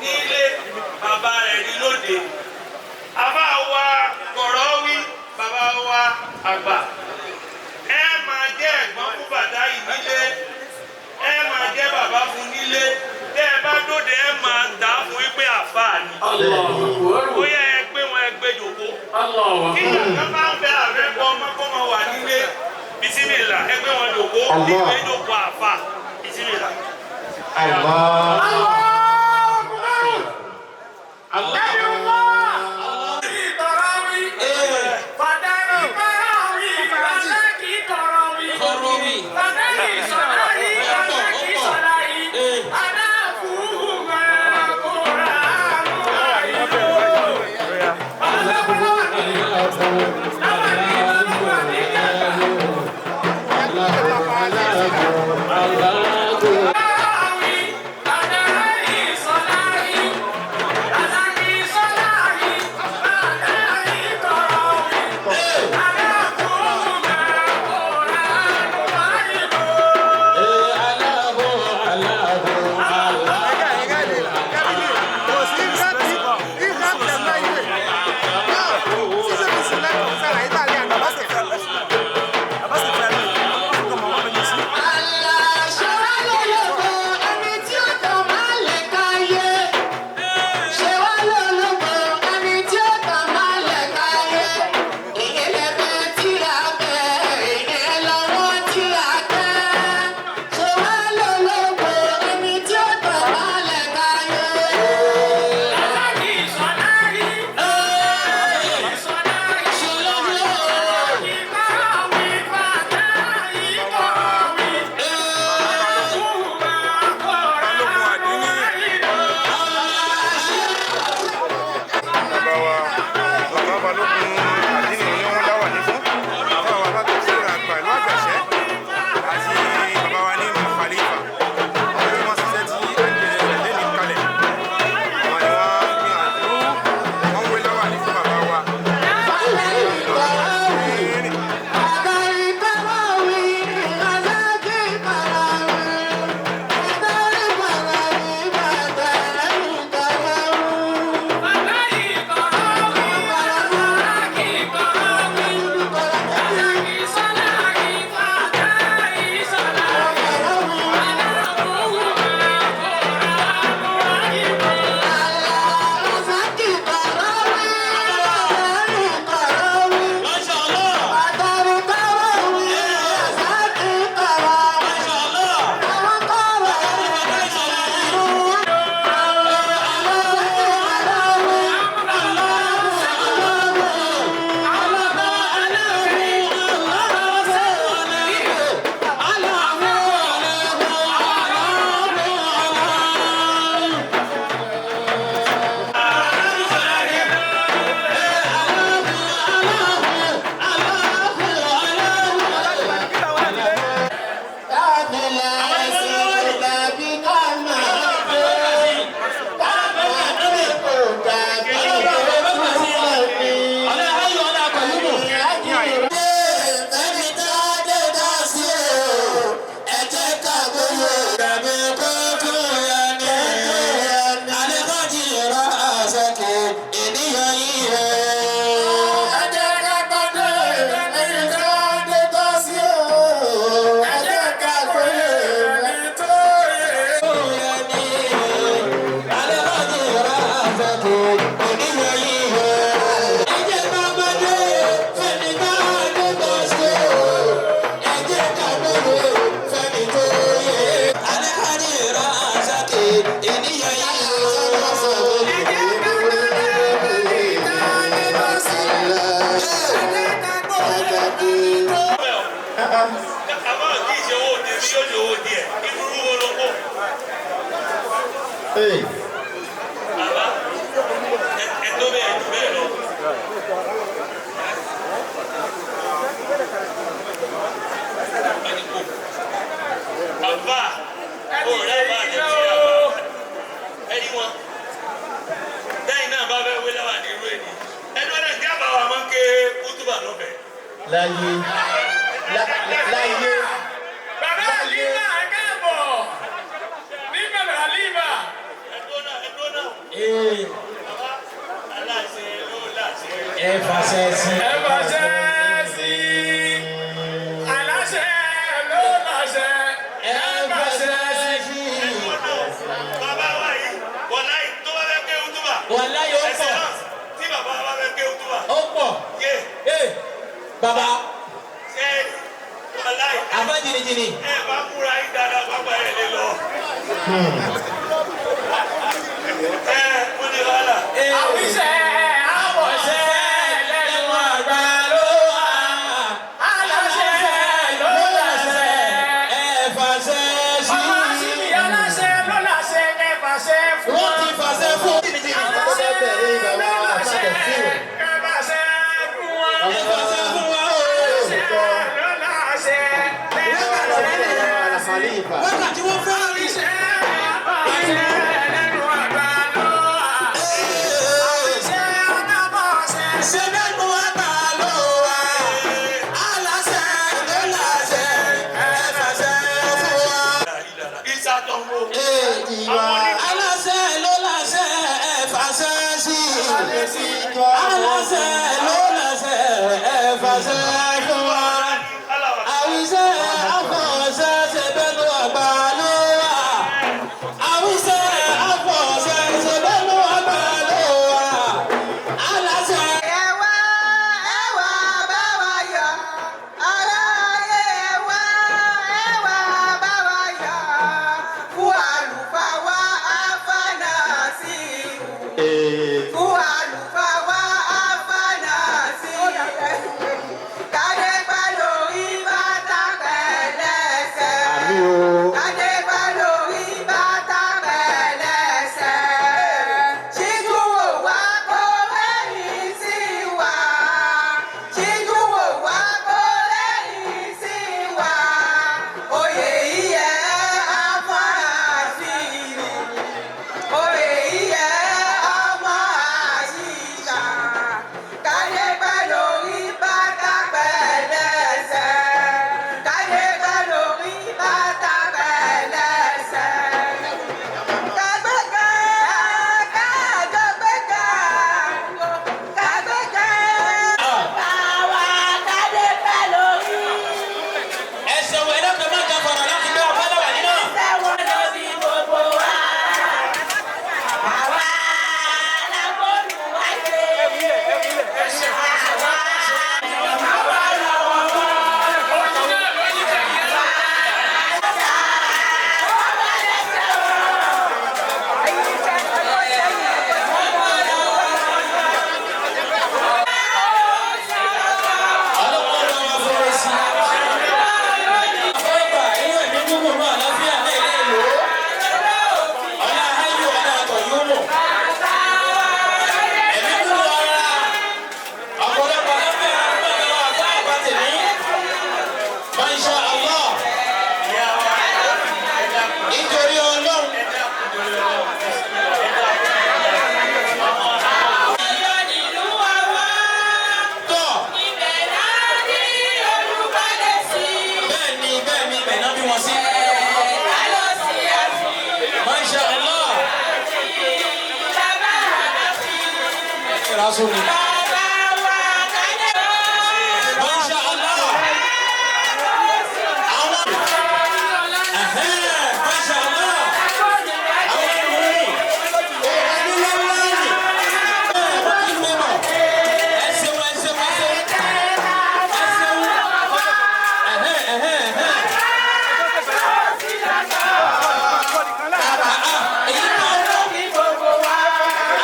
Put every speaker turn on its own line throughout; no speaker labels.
nílé bàbá rẹ̀ ní lóde àbá wa kọ̀rọ̀ wí bàbá wa àgbà ẹ máa jẹ́ ẹ̀gbọ́n fún bàtà yìí nílé ẹ máa jẹ́ bàbá fún nílé tẹ́ ẹ bá dóde ẹ máa dà fún wípé àfáà ni bóyá ẹ gbé wọn ẹ gbé jòkó kí ìyàtọ̀ bá ń bẹ àrẹ bọ ọmọkọ́mọ wà nílé bisimilá ẹ gbé wọn jòkó ìgbé jòkó àfáà bisimilá. Bàbá ẹ tó bẹ́ẹ̀ jù bẹ́ẹ̀ lọ. Bàbá ò rẹ́ bá àjẹ́ sí àbá. Ẹni wọn. Lẹ́yìn náà bá fẹ́ wé láwà ní irú èdè. Ẹni wọn náà jẹ́ àbáwá máa ń ké kútùbà lọ́fẹ̀ẹ́.
Láyé. Láyé.
Bàbá Àlímà káàbọ̀. Nígbà Àlímà.
Ẹ̀dọ́ náà. Bàbá aláṣẹ ló láṣẹ.
Ẹ fàṣẹ sí.
Ẹ fàṣẹ sí. Aláṣẹ ló láṣẹ. Ẹ fàṣẹ sí.
Bàbá wa yìí, wọ̀láyì tó bá fẹ́ ké kútùbà.
Wàláyé ó pọ̀.
Tí bàbá wa fẹ́ ké kútùbà.
Ó pọ̀. Bàbá.
Ṣé wọ̀láyì.
Àbá jìnnìjìnnì.
Ẹ bá múra yín dáadáa pápá ẹ̀ lè lọ. Mo ní wàhálà.
Àwíṣẹ́ àwọ̀ṣẹ́ lẹ́nu àgbà ló wà. Aláṣẹ ló láṣẹ.
Ẹ fàṣẹ sí.
Ọmọ sí mi aláṣẹ ló láṣẹ. Ẹ fàṣẹ fún
Wọ́n
wọn.
ti fàṣẹ fún.
Aláṣẹ ló láṣẹ. Ẹ fàṣẹ fún wọn.
Ẹ fàṣẹ fún wa o.
Aláṣẹ ló láṣẹ. Ẹ fàṣẹ fún wọn.
Wákàtí wọ́n fẹ́ rí.
Àwíṣẹ́ àwọ̀ṣẹ́ lẹ́nu àgbà ló wà. Àwíṣẹ́ àtàbọ̀ṣẹ́.
Ṣé bẹ́ẹ̀ ni wọ́n gbà ló wà? Aláṣẹ ló láṣẹ. Ẹ fàṣẹ fún wa.
Ìsàtọ̀wò.
Aláṣẹ ló láṣẹ. Ẹ fàṣẹ sí. Aláṣẹ ló láṣẹ. Ẹ fàṣẹ fún wa. Àwíṣẹ́ àfọ̀ṣẹ́ ṣe bẹ́ẹ̀ ni wọ́n gbà ló wà. Àwíṣẹ́ àfọ̀ṣẹ́ ṣe bẹ́ẹ̀ ni wọ́n gbà ló wà. Aláṣẹ.
Ẹ̀wá bá wa yọ̀, aráyé ẹ̀wá bá wa yọ̀, fún àlùfáà wa àfànà sí i. Fún àlùfáà wa àfànà sí i. Kádé pẹ́ lórí bàtà pẹ̀lẹ́sẹ̀. Kádé pẹ́ lórí bàtà pẹ̀lẹ́sẹ̀. Ṣíjúwò wá kó lẹ́yìn sí wa. Ṣíjúwò wá kó lẹ́yìn sí wa. Oyè iyẹ̀ ọmọ àṣírí. Oyè iyẹ̀ ọmọ àṣìṣà. Kádé pẹ́ lórí bàtà pẹ̀lẹ́sẹ̀. Kádé pẹ́ lórí bàtà pẹ̀lẹ́sẹ̀.
Ẹsẹ̀ wẹ̀ náà kẹ́ máa jà fọ̀rọ̀ láti gbé ọ̀fẹ́ lọ́wọ́ nínú. Ọlọ́wọ́ lọ́wọ́ fọ́rẹ́ sí. Ọgbà inú ẹ̀mí gbogbo náà láfíà náà ilé ìlú. Ọlá ayé ọ̀dà àtọ̀ yóò mọ̀. Ẹ̀mí gbogbo ara. Ọ̀pọ̀lọpọ̀ láfíà náà lọ́wọ́ àgbà àgbà tèmí. Masha Allah. Nítorí Ọlọ́run. Tọ́. Bẹ́ẹ̀ni bẹ́ẹ̀ náà bí wọ́n sí. Masha Allah. Rasuli. Masha Allah. Àwọn. Masha Allah. Àwọn ìwúrí. Òwúrọ̀ lọ́wọ́. Wọ́n ti gbé bọ̀. Ẹsẹ̀ wọn. Èyí náà lọ.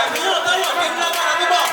Àbí yóò tọ́wọ́ kí n lọ́wọ́ àbí bọ̀.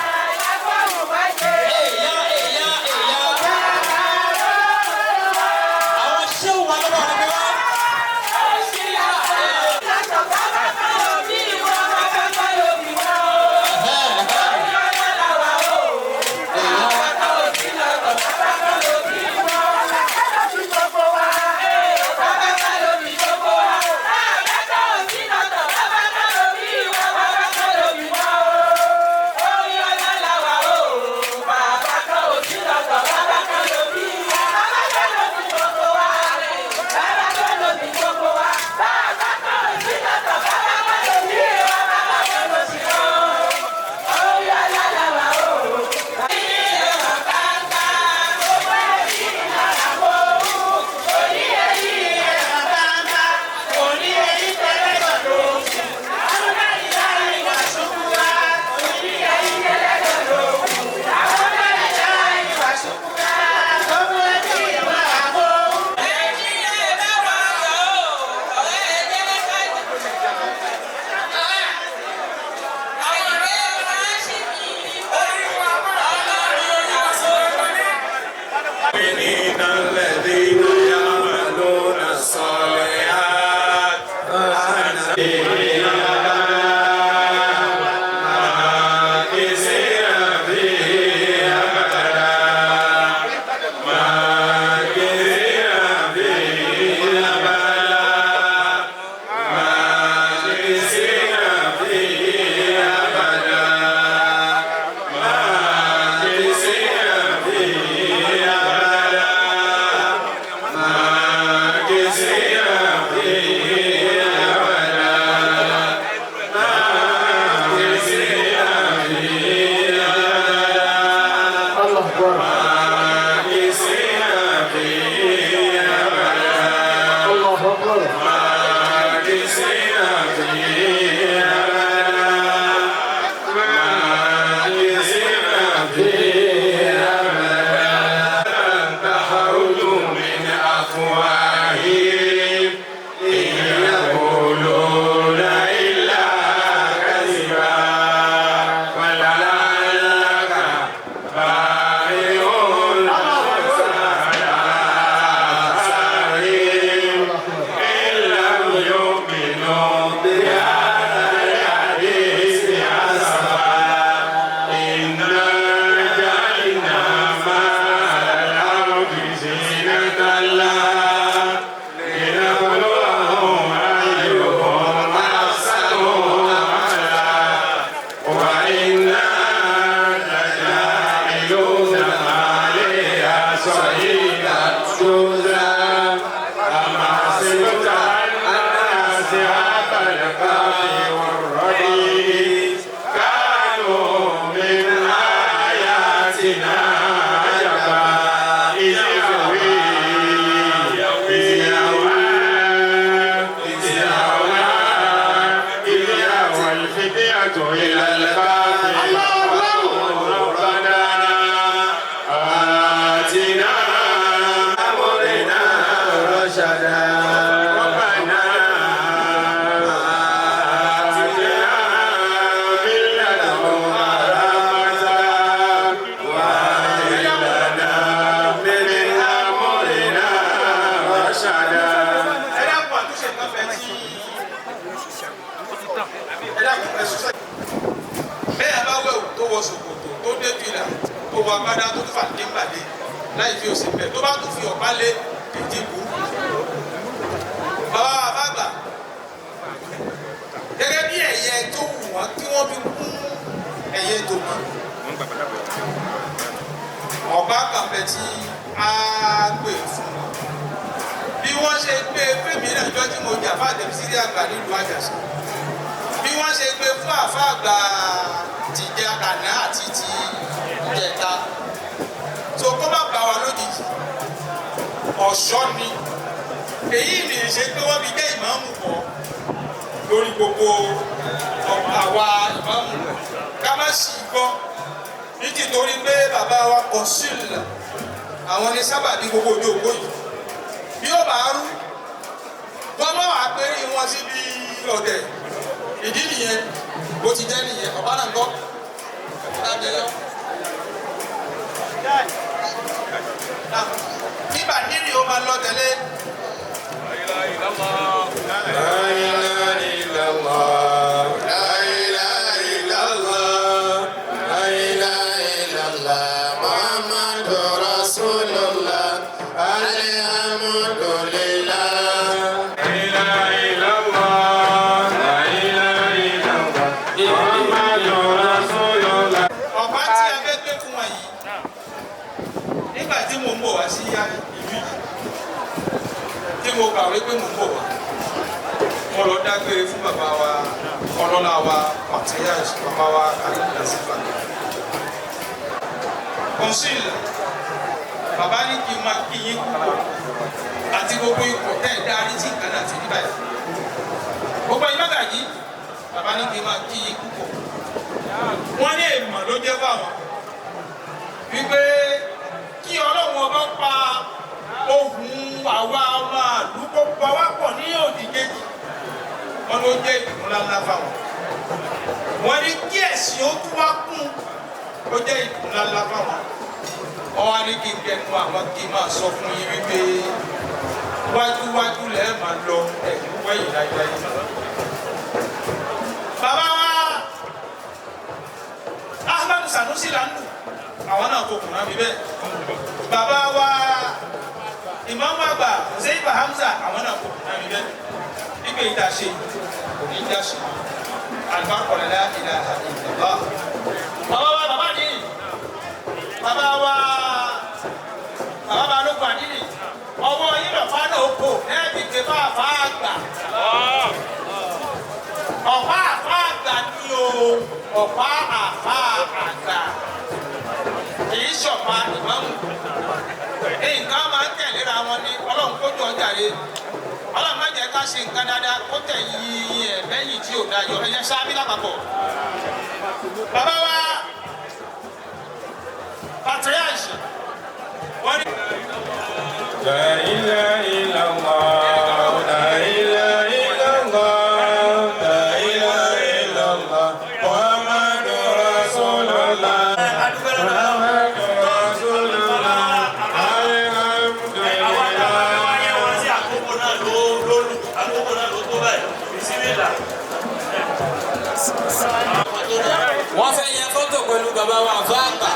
nǹkan máa ń tẹ̀léra wọn ní ọlọ́run kó jọ jàre ọlọ́run má jẹ́
ṣe nǹkan dáadáa ó tẹ̀yìn ẹ̀ lẹ́yìn tí ò dáa yọ ẹ̀yẹ sáábí lápapọ̀. bàbá wa patriarch wọ́n ní.
La ilaha illallah, la ilaha illallah, la ilaha illallah, Muhammadur Rasulullah, Muhammadur Rasulullah,
wọ́n fẹ́ yẹ fọ́tò pẹ̀lú bàbá wa àfọ́ àgbà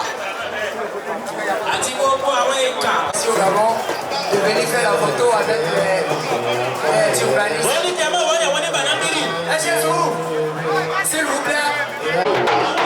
àti gbogbo àwọn ìka.
Au Gabon, de venir faire la photo avec les journalistes.
wọ́n ní kí ẹ máa wọ́n yẹ wọ́n ní bànábìrì.
S'il vous plaît.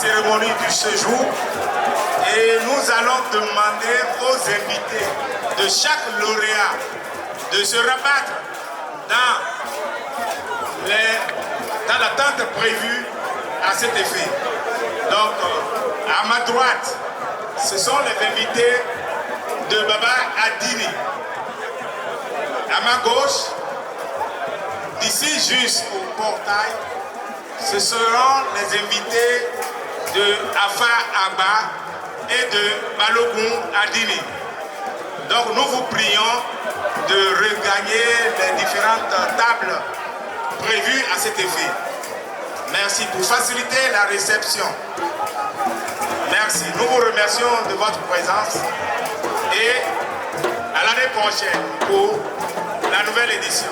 Cérémonie du séjour et nous allons demander aux invités de chaque lauréat de se rabattre dans l'attente prévue à cet effet. Donc, à ma droite, ce sont les invités de Baba Adini. À ma gauche, d'ici jusqu'au portail, ce seront les invités de Afa Abba et de Balogun Adini. Donc nous vous prions de regagner les différentes tables prévues à cet effet. Merci pour faciliter la réception. Merci. Nous vous remercions de votre présence et à l'année prochaine pour la nouvelle édition.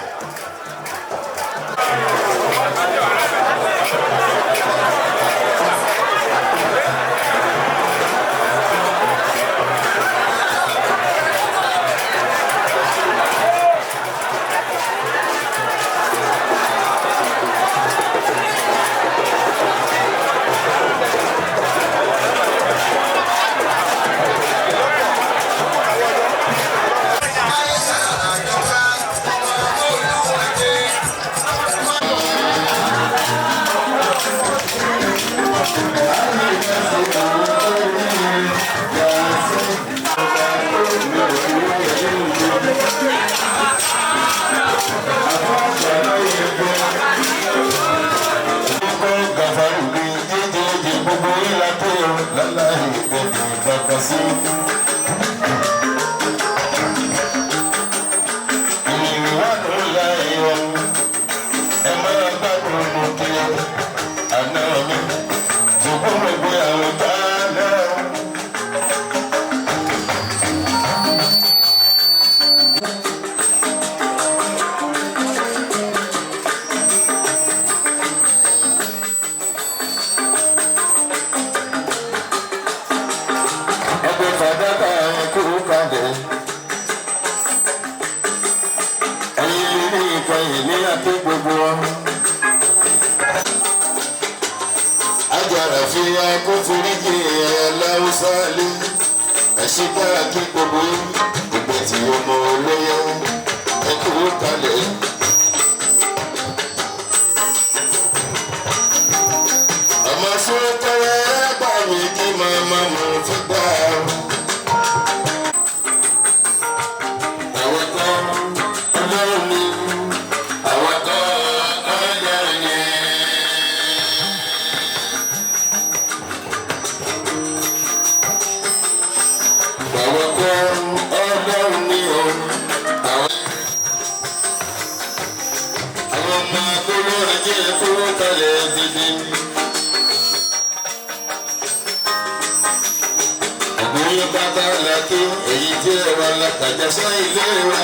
èyí tí ẹ̀rọ alákàjẹsọ ilé wa.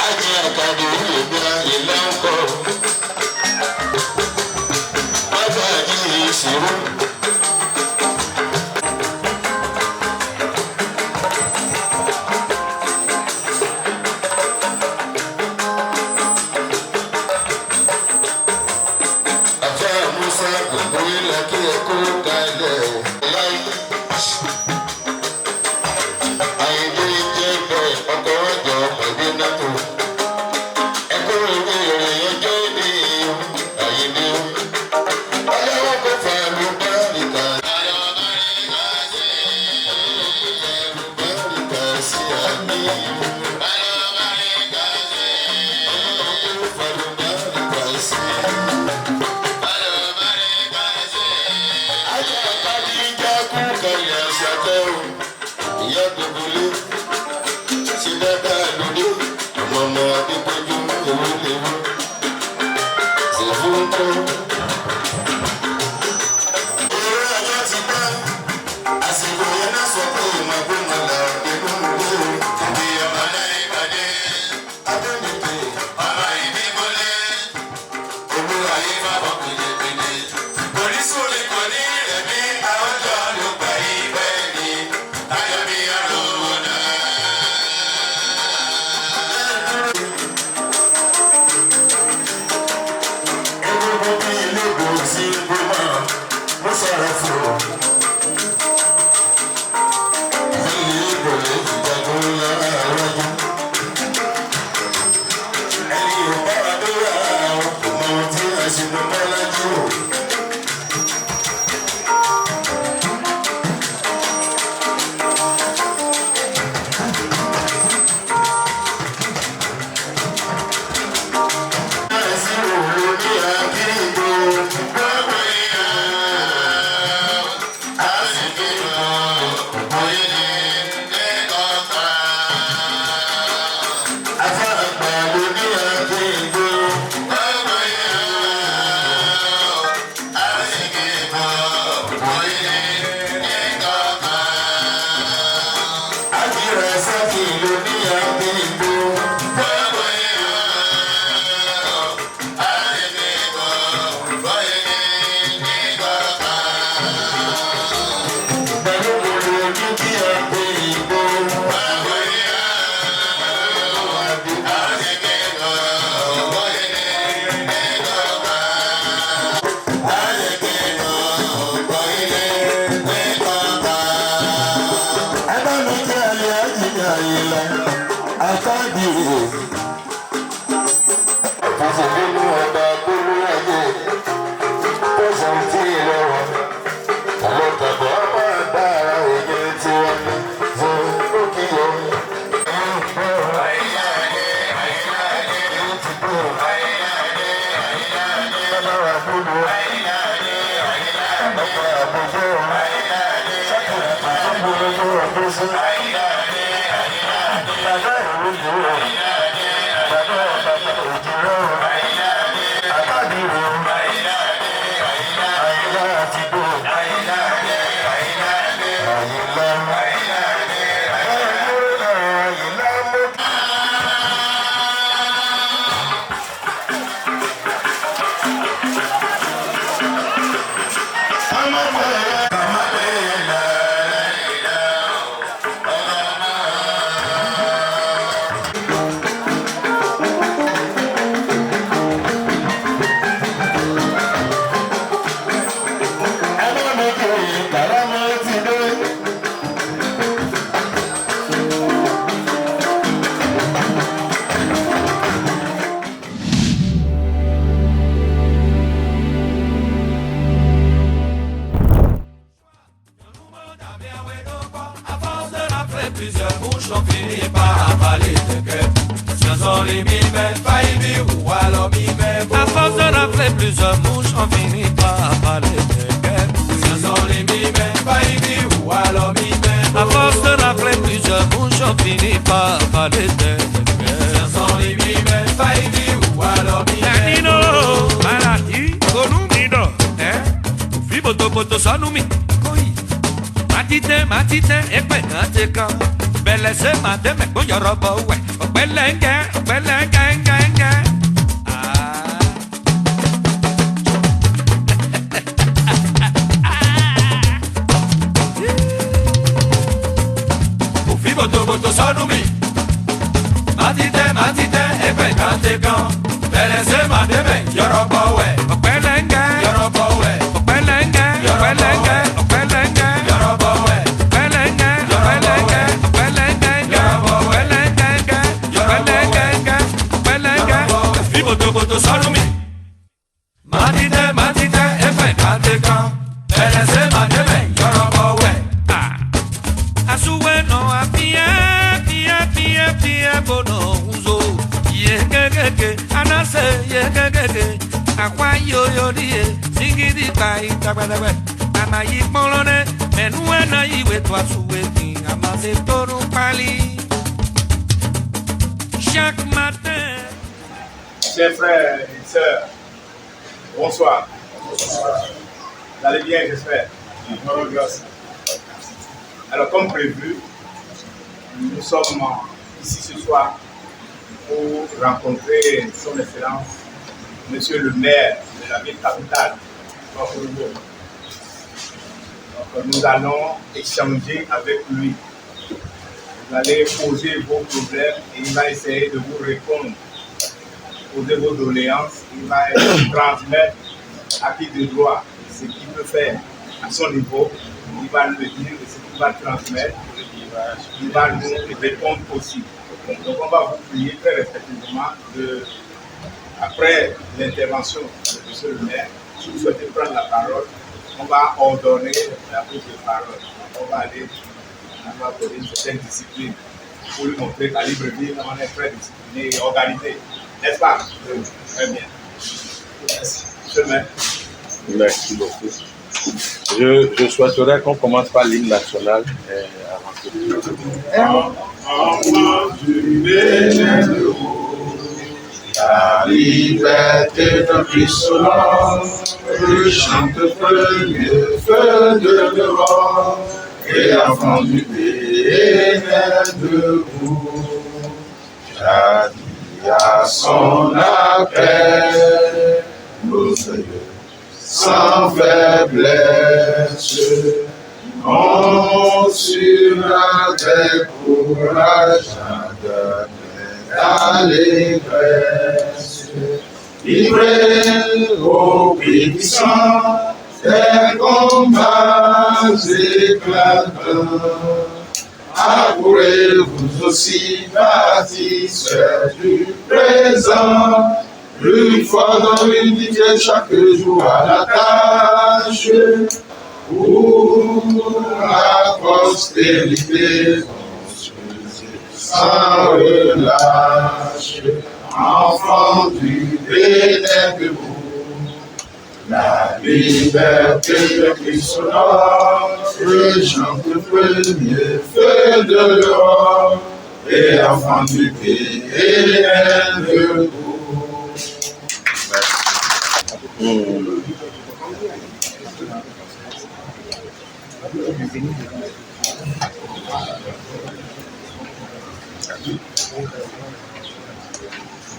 Ajé àkàdé ìlú ayé lọ́kọ̀. Bàbá yìí ìṣòro. plusieurs bouches, on finit par avaler tes cœurs. Ce sont les mimènes, failli ou alors mimènes. À force de rafler plusieurs bouches, on finit par avaler tes cœurs. Ce sont les mimènes, failli ou alors mimènes. À force de rafler plusieurs bouches, on finit par avaler tes cœurs. Ce sont les mimènes, failli ou alors mimènes. Latino, malati, konumido, Fibo poto sanumi, koi. Matite, ekwe nateka. Belle se mate me ko yorobo we. Belenga. Fibo poto sanumi. Matite, ekwe nateka. Belle se mate me yorobo we. Chaque matin.
Chers frères et sœurs, bonsoir. Vous allez bien, j'espère. Alors, comme prévu, nous sommes ici ce soir pour rencontrer son Excellence, Monsieur le maire de la ville capitale. Donc, nous allons échanger avec lui. Vous allez poser vos problèmes et il va essayer de vous répondre. Poser vos doléances, il va transmettre à qui de droit ce qu'il peut faire à son niveau. Il va nous le dire et ce qu'il va transmettre, il va nous répondre aussi. Donc on va vous prier très respectueusement après l'intervention de M. le maire, si vous souhaitez prendre la parole, on va ordonner la prise de parole. On va aller donner une certaine discipline pour lui montrer qu'à Libreville, on est très discipliné et organisé. N'est-ce pas? Très bien. Merci. Monsieur le maire.
Merci beaucoup. Je souhaiterais qu'on commence par l'hymne national avant que
la liberté de Christ, le chante premier feu de l'Europe, et enfant du pays debout. Jadis à son appel, nos yeux sans faiblesse, on sur avec courage d'allégresse, livré au puissant des combats éclatants. Accourez-vous aussi, bâtisseurs du présent, plus fort dans l'unité chaque jour à la tâche, pour la postérité sans relâche, enfant du bénin debout. La liberté de Christ le chante le premier feu de l'Europe, et enfant du pays debout.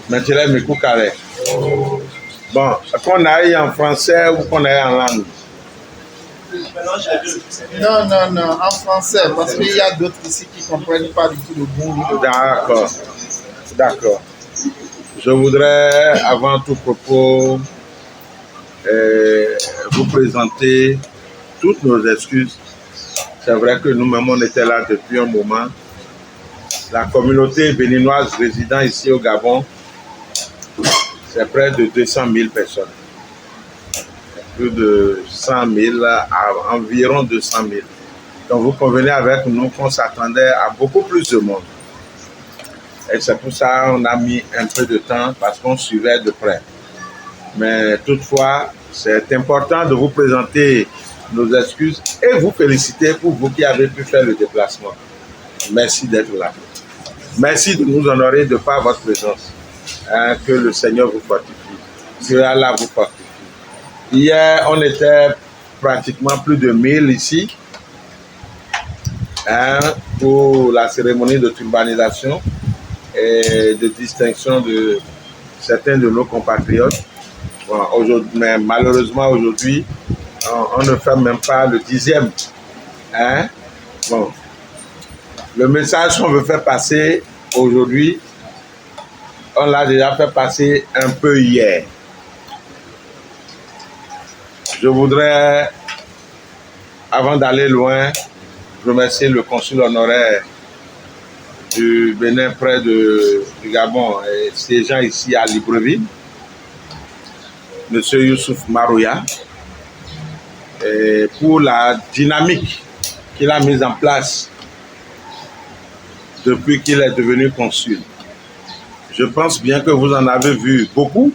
Maintenant, je me carré. Bon, qu'on aille en français ou qu'on aille en langue?
Non, en français, parce qu'il y a d'autres ici qui ne comprennent pas du tout le bon livre.
D'accord. Je voudrais, avant tout propos, vous présenter toutes nos excuses. C'est vrai que nous-mêmes, on était là depuis un moment. La communauté béninoise résidant ici au Gabon, c'est près de 200 000 personnes. Plus de 100 000, environ 200 000. Donc vous convenez avec nous qu'on s'attendait à beaucoup plus de monde. Et c'est pour ça qu'on a mis un peu de temps parce qu'on suivait de près. Mais toutefois, c'est important de vous présenter nos excuses et vous féliciter pour vous qui avez pu faire le déplacement. Merci d'être là. Merci de nous honorer de par votre présence. Hein, que le Seigneur vous fortifie. Que Allah vous fortifie. Hier, on était pratiquement plus de 1000 ici hein, pour la cérémonie de turbanisation et de distinction de certains de nos compatriotes. Bon, mais malheureusement, aujourd'hui, on ne fait même pas le 10e. Hein? Bon. Le message qu'on veut faire passer aujourd'hui, on l'a déjà fait passer un peu hier. Je voudrais, avant d'aller loin, remercier le consul honoraire du Bénin près du Gabon et ces gens ici à Libreville, M. Youssouf Marouya, pour la dynamique qu'il a mise en place depuis qu'il est devenu consul. Je pense bien que vous en avez vu beaucoup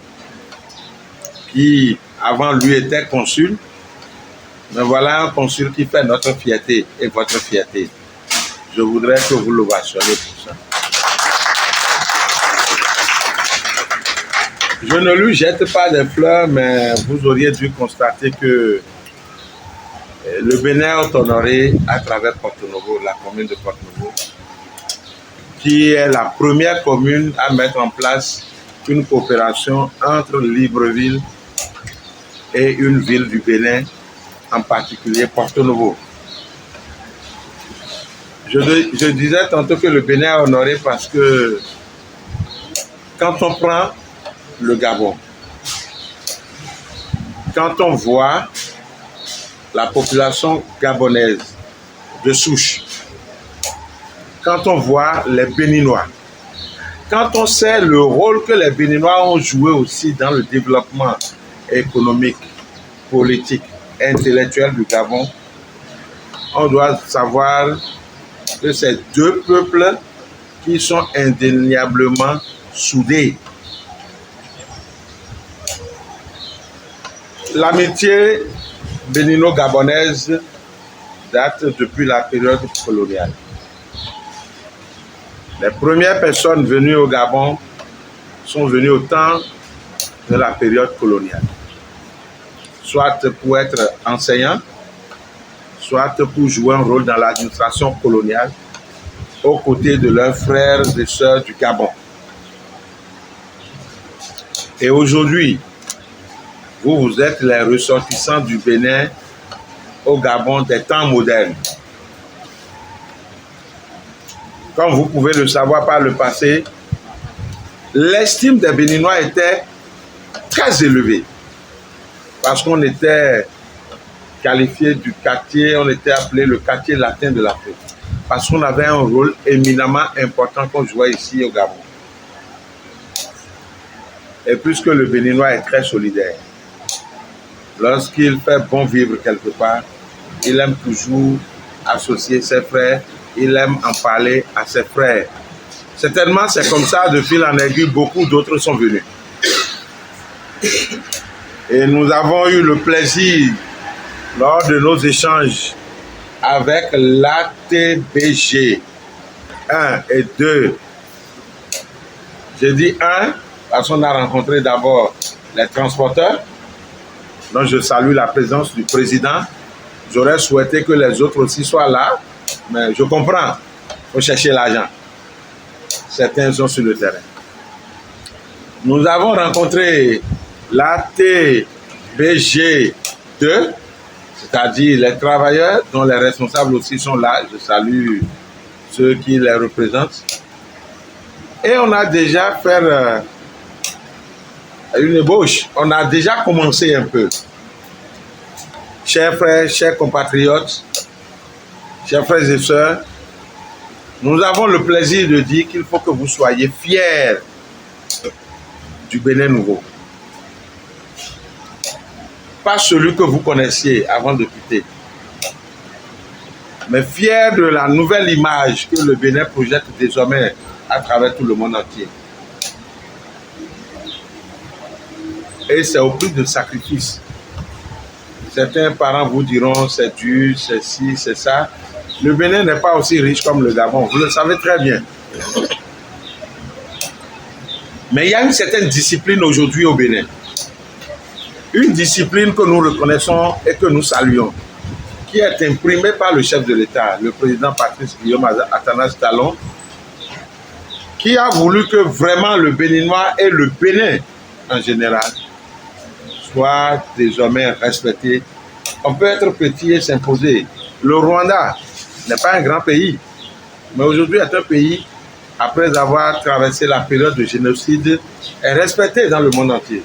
qui, avant lui, étaient consuls. Mais voilà un consul qui fait notre fierté et votre fierté. Je voudrais que vous l'ovationniez pour ça. Je ne lui jette pas des fleurs, mais vous auriez dû constater que le Bénin est honoré à travers Porto-Novo, la commune de Porto-Novo, qui est la première commune à mettre en place une coopération entre Libreville et une ville du Bénin, en particulier Porto-Novo. Je disais tantôt que le Bénin est honoré parce que quand on prend le Gabon, quand on voit la population gabonaise de souche, quand on voit les Béninois, quand on sait le rôle que les Béninois ont joué aussi dans le développement économique, politique, intellectuel du Gabon, on doit savoir que c'est deux peuples qui sont indéniablement soudés. L'amitié bénino-gabonaise date depuis la période coloniale. Les premières personnes venues au Gabon sont venues au temps de la période coloniale, soit pour être enseignants, soit pour jouer un rôle dans l'administration coloniale aux côtés de leurs frères et sœurs du Gabon. Et aujourd'hui, vous êtes les ressortissants du Bénin au Gabon des temps modernes. Comme vous pouvez le savoir par le passé, l'estime des Béninois était très élevée parce qu'on était qualifié du quartier, on était appelé le quartier latin de l'Afrique parce qu'on avait un rôle éminemment important qu'on jouait ici au Gabon. Et puisque le Béninois est très solidaire, lorsqu'il fait bon vivre quelque part, il aime toujours associer ses frères, il aime en parler à ses frères. Certainement, c'est comme ça, de fil en aiguille, beaucoup d'autres sont venus. Et nous avons eu le plaisir, lors de nos échanges avec l'ATBG 1 et 2. J'ai dit 1 parce qu'on a rencontré d'abord les transporteurs. Donc je salue la présence du président. J'aurais souhaité que les autres aussi soient là, mais je comprends, il faut chercher l'argent. Certains sont sur le terrain. Nous avons rencontré l'ATBG 2, c'est-à-dire les travailleurs dont les responsables aussi sont là. Je salue ceux qui les représentent. Et on a déjà fait une ébauche. On a déjà commencé un peu. Chers frères, chers compatriotes, chers frères et sœurs, nous avons le plaisir de dire qu'il faut que vous soyez fiers du Bénin nouveau. Pas celui que vous connaissiez avant de quitter, mais fier de la nouvelle image que le Bénin projette désormais à travers tout le monde entier. Et c'est au prix de sacrifices. Certains parents vous diront c'est dur, c'est ci, c'est ça. Le Bénin n'est pas aussi riche comme le Gabon, vous le savez très bien. Mais il y a une certaine discipline aujourd'hui au Bénin. Une discipline que nous reconnaissons et que nous saluons, qui est imprimée par le chef de l'État, le président Patrice Guillaume Athanase Talon, qui a voulu que vraiment le Béninois et le Bénin en général soient désormais respectés. On peut être petit et s'imposer. Le Rwanda n'est pas un grand pays, mais aujourd'hui est un pays, après avoir traversé la période de génocide, est respecté dans le monde entier.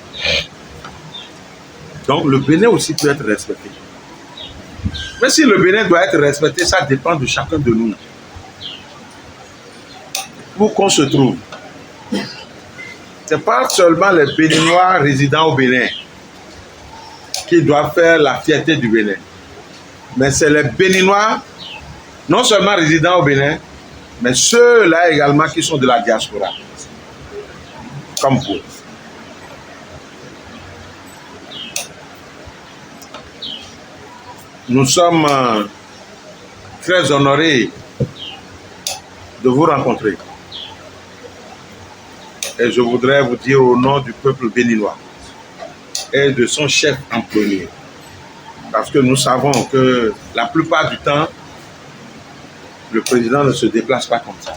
Donc le Bénin aussi peut être respecté. Mais si le Bénin doit être respecté, ça dépend de chacun de nous. Où qu'on se trouve. Ce n'est pas seulement les Béninois résidant au Bénin qui doivent faire la fierté du Bénin. Mais c'est les Béninois, non seulement résidant au Bénin, mais ceux-là également qui sont de la diaspora. Comme vous. Nous sommes très honorés de vous rencontrer. Et je voudrais vous dire au nom du peuple béninois et de son chef en premier. Parce que nous savons que la plupart du temps, le président ne se déplace pas comme ça.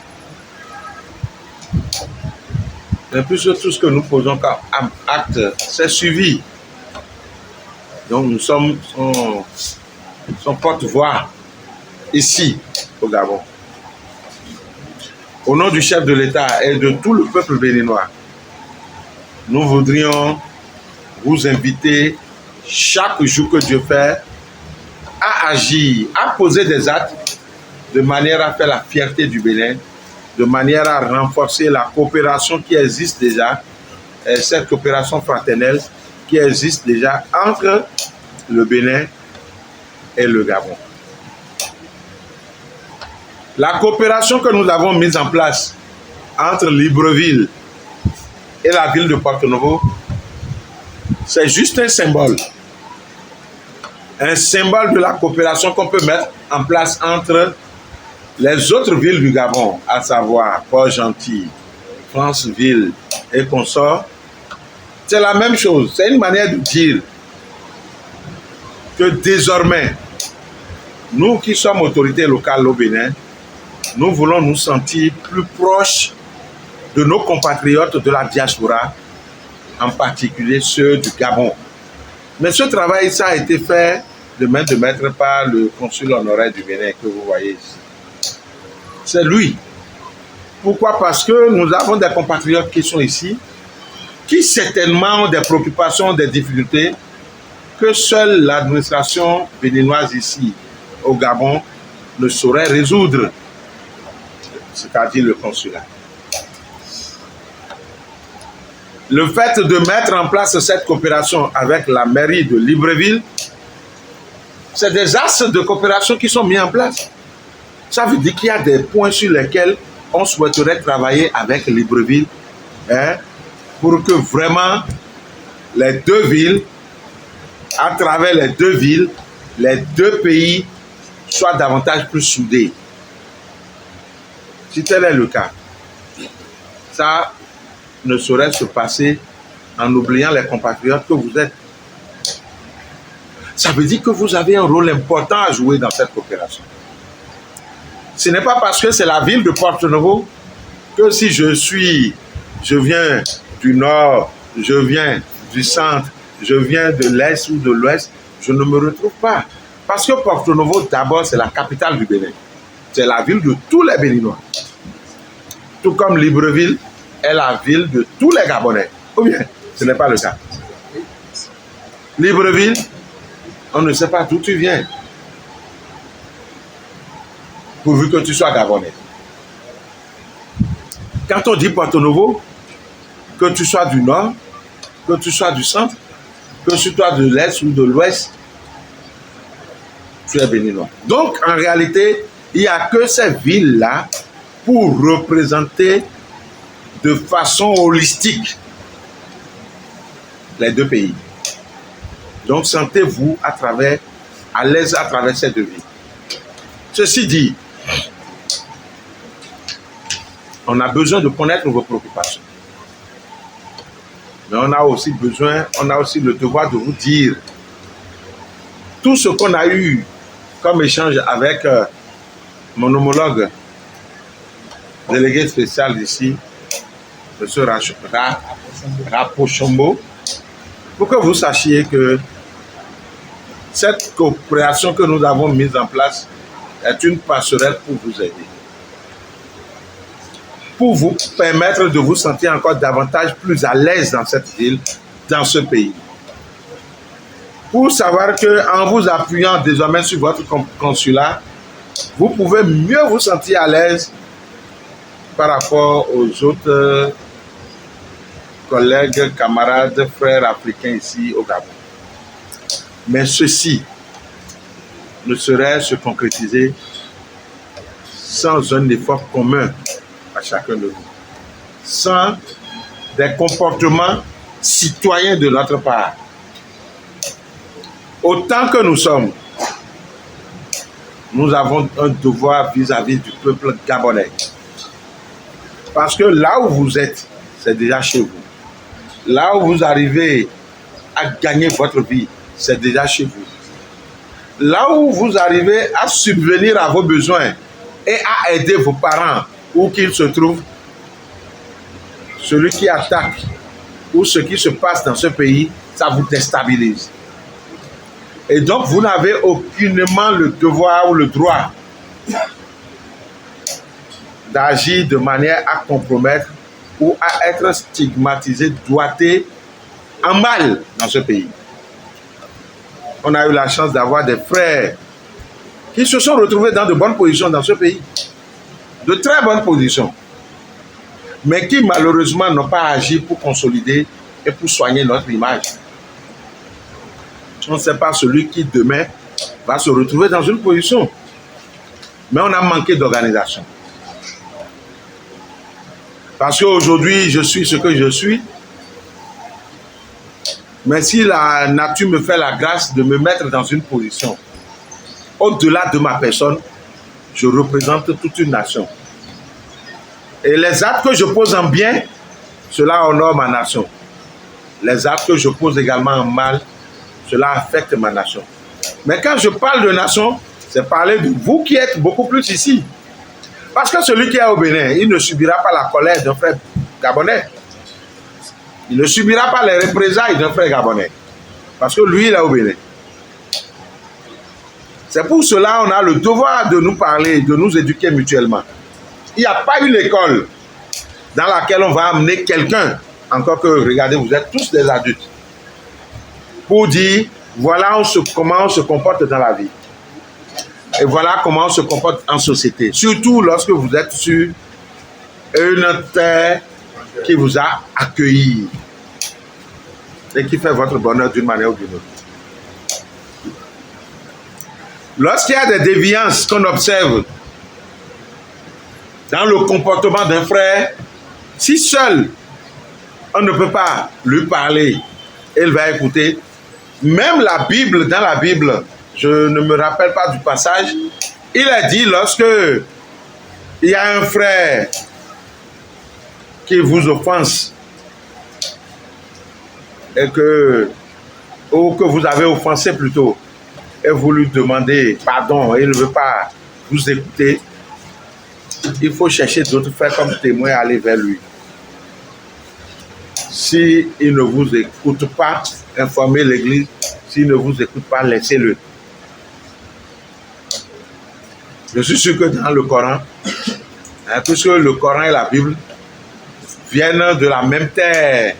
Mais plus que tout ce que nous posons comme acte, c'est suivi. Donc nous sommes son porte-voix ici au Gabon. Au nom du chef de l'État et de tout le peuple béninois, nous voudrions vous inviter chaque jour que Dieu fait à agir, à poser des actes de manière à faire la fierté du Bénin, de manière à renforcer la coopération qui existe déjà, cette coopération fraternelle qui existe déjà entre le Bénin et le Gabon. La coopération que nous avons mise en place entre Libreville et la ville de Porto-Novo, c'est juste un symbole. Un symbole de la coopération qu'on peut mettre en place entre les autres villes du Gabon, à savoir Port-Gentil, Franceville et consorts. C'est la même chose. C'est une manière de dire que désormais, nous qui sommes autorités locales au Bénin, nous voulons nous sentir plus proches de nos compatriotes de la diaspora, en particulier ceux du Gabon. Mais ce travail, ça a été fait de main de maître par le consul honoraire du Bénin que vous voyez ici. C'est lui. Pourquoi? Parce que nous avons des compatriotes qui sont ici, qui certainement ont des préoccupations, des difficultés, que seule l'administration béninoise ici, au Gabon, ne saurait résoudre, c'est-à-dire le consulat. Le fait de mettre en place cette coopération avec la mairie de Libreville, c'est des axes de coopération qui sont mis en place. Ça veut dire qu'il y a des points sur lesquels on souhaiterait travailler avec Libreville, pour que vraiment les deux villes, à travers les deux villes, les deux pays soient davantage plus soudés. Si tel est le cas, ça ne saurait se passer en oubliant les compatriotes que vous êtes. Ça veut dire que vous avez un rôle important à jouer dans cette coopération. Ce n'est pas parce que c'est la ville de Porto-Novo que si je viens du nord, je viens du centre, je viens de l'est ou de l'ouest, je ne me retrouve pas. Parce que Porto-Novo, d'abord, c'est la capitale du Bénin. C'est la ville de tous les Béninois. Tout comme Libreville est la ville de tous les Gabonais. Ou bien, ce n'est pas le cas. Libreville, on ne sait pas d'où tu viens, pourvu que tu sois Gabonais. Quand on dit Porto-Novo, que tu sois du nord, que tu sois du centre, que tu sois de l'est ou de l'ouest, tu es béninois. Donc, en réalité, il n'y a que ces villes-là pour représenter de façon holistique les deux pays. Donc, sentez-vous à l'aise à travers ces deux villes. Ceci dit, on a besoin de connaître vos préoccupations. Mais on a aussi le devoir de vous dire tout ce qu'on a eu comme échange avec mon homologue délégué spécial d'ici, M. Rapochombo, pour que vous sachiez que cette coopération que nous avons mise en place est une passerelle pour vous aider, pour vous permettre de vous sentir encore davantage plus à l'aise dans cette ville, dans ce pays. Pour savoir qu'en vous appuyant désormais sur votre consulat, vous pouvez mieux vous sentir à l'aise par rapport aux autres collègues, camarades, frères africains ici au Gabon. Mais ceci ne saurait se concrétiser sans un effort commun à chacun de nous, sans des comportements citoyens de notre part. Autant que nous sommes, nous avons un devoir vis-à-vis du peuple gabonais. Parce que là où vous êtes, c'est déjà chez vous. Là où vous arrivez à gagner votre vie, c'est déjà chez vous. Là où vous arrivez à subvenir à vos besoins et à aider vos parents, où qu'ils se trouvent, celui qui attaque ou ce qui se passe dans ce pays, ça vous déstabilise. Et donc, vous n'avez aucunement le devoir ou le droit d'agir de manière à compromettre ou à être stigmatisé, doigté en mal dans ce pays. On a eu la chance d'avoir des frères qui se sont retrouvés dans de bonnes positions dans ce pays. De très bonnes positions. Mais qui malheureusement n'ont pas agi pour consolider et pour soigner notre image. On ne sait pas celui qui demain va se retrouver dans une position. Mais on a manqué d'organisation. Parce qu'aujourd'hui, je suis ce que je suis. Mais si la nature me fait la grâce de me mettre dans une position, au-delà de ma personne, je représente toute une nation. Et les actes que je pose en bien, cela honore ma nation. Les actes que je pose également en mal, cela affecte ma nation. Mais quand je parle de nation, c'est parler de vous qui êtes beaucoup plus ici. Parce que celui qui est au Bénin, il ne subira pas la colère d'un frère gabonais. Il ne subira pas les représailles d'un frère gabonais. Parce que lui, il est au Bénin. C'est pour cela qu'on a le devoir de nous parler, de nous éduquer mutuellement. Il n'y a pas une école dans laquelle on va amener quelqu'un, encore que, regardez, vous êtes tous des adultes, pour dire, voilà comment on se comporte dans la vie. Et voilà comment on se comporte en société. Surtout lorsque vous êtes sur une terre qui vous a accueilli et qui fait votre bonheur d'une manière ou d'une autre. Lorsqu'il y a des déviances qu'on observe dans le comportement d'un frère, si seul on ne peut pas lui parler, il va écouter. Même la Bible, dans la Bible, je ne me rappelle pas du passage, il a dit lorsque il y a un frère qui vous offense et ou que vous avez offensé plutôt, et vous lui demandez pardon et il ne veut pas vous écouter, il faut chercher d'autres frères comme témoins et aller vers lui. S'il ne vous écoute pas, informez l'Église. S'il ne vous écoute pas, laissez-le. Je suis sûr que dans le Coran, puisque le Coran et la Bible viennent de la même terre,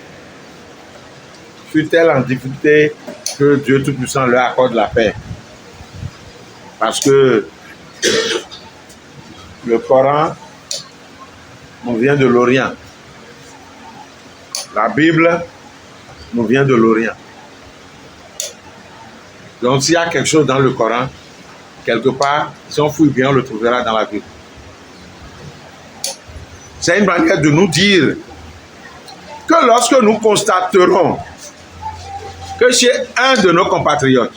fut-elle en difficulté, que Dieu Tout-Puissant leur accorde la paix. Parce que le Coran nous vient de l'Orient. La Bible nous vient de l'Orient. Donc s'il y a quelque chose dans le Coran, quelque part, si on fouille bien, on le trouvera dans la ville. C'est une manière de nous dire que lorsque nous constaterons que chez un de nos compatriotes,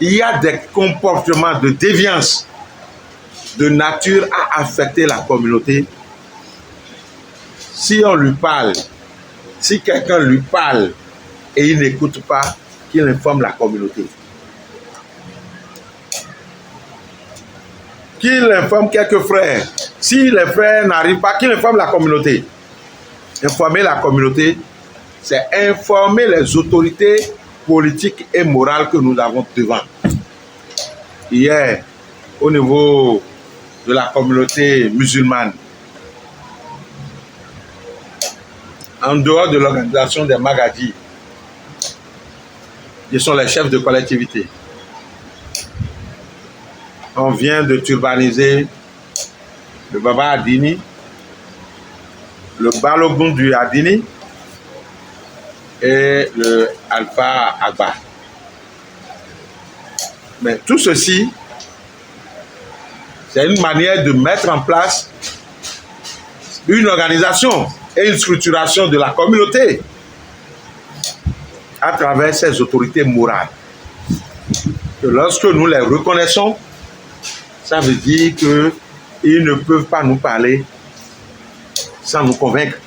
il y a des comportements de déviance de nature à affecter la communauté, si on lui parle, si quelqu'un lui parle et il n'écoute pas, qu'il informe la communauté. Qu'il informe quelques frères. Si les frères n'arrivent pas, qu'il informe la communauté. Informer la communauté, c'est informer les autorités politiques et morales que nous avons devant. Hier, au niveau de la communauté musulmane, en dehors de l'organisation des Magadis, qui sont les chefs de collectivité, on vient de turbaniser le Baba Adini, le Balogun du Adini et le Alpha Agba. Mais tout ceci, c'est une manière de mettre en place une organisation et une structuration de la communauté à travers ces autorités morales. Que lorsque nous les reconnaissons, ça veut dire qu'ils ne peuvent pas nous parler sans nous convaincre.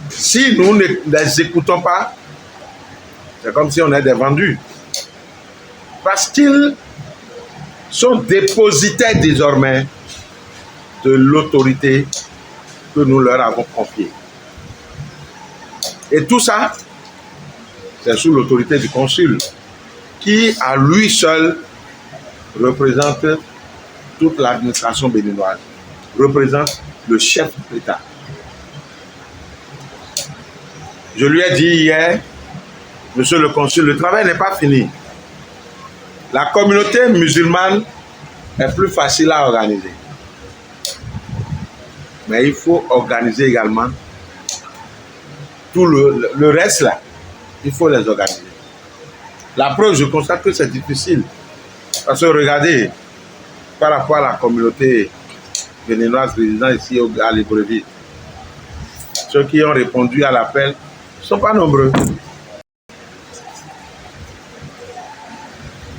Si nous ne les écoutons pas, c'est comme si on est des vendus. Parce qu'ils sont dépositaires désormais de l'autorité que nous leur avons confiée. Et tout ça, c'est sous l'autorité du consul, qui à lui seul représente toute l'administration béninoise, représente le chef de l'État. Je lui ai dit hier, monsieur le consul, le travail n'est pas fini. La communauté musulmane est plus facile à organiser. Mais il faut organiser également tout le reste là. Il faut les organiser. La preuve, je constate que c'est difficile. Parce que regardez, par rapport à la communauté béninoise résidant ici à Libreville, ceux qui ont répondu à l'appel ne sont pas nombreux.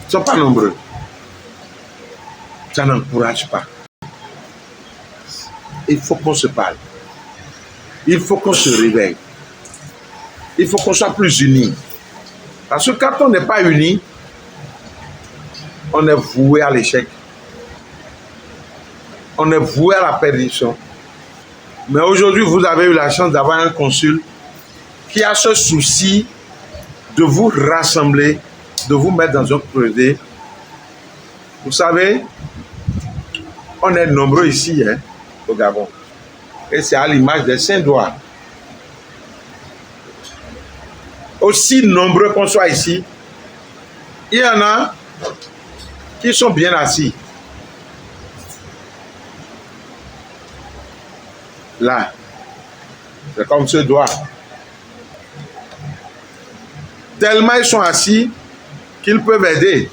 Ils ne sont pas nombreux. Ça n'encourage pas. Il faut qu'on se parle. Il faut qu'on se réveille. Il faut qu'on soit plus unis. Parce que quand on n'est pas unis, on est voué à l'échec. On est voué à la perdition. Mais aujourd'hui, vous avez eu la chance d'avoir un consul qui a ce souci de vous rassembler, de vous mettre dans un creuset. Vous savez, on est nombreux ici, hein, au Gabon. Et c'est à l'image des Saint-Doigts. Aussi nombreux qu'on soit ici, il y en a qui sont bien assis. Là, c'est comme ce doigt. Tellement ils sont assis qu'ils peuvent aider.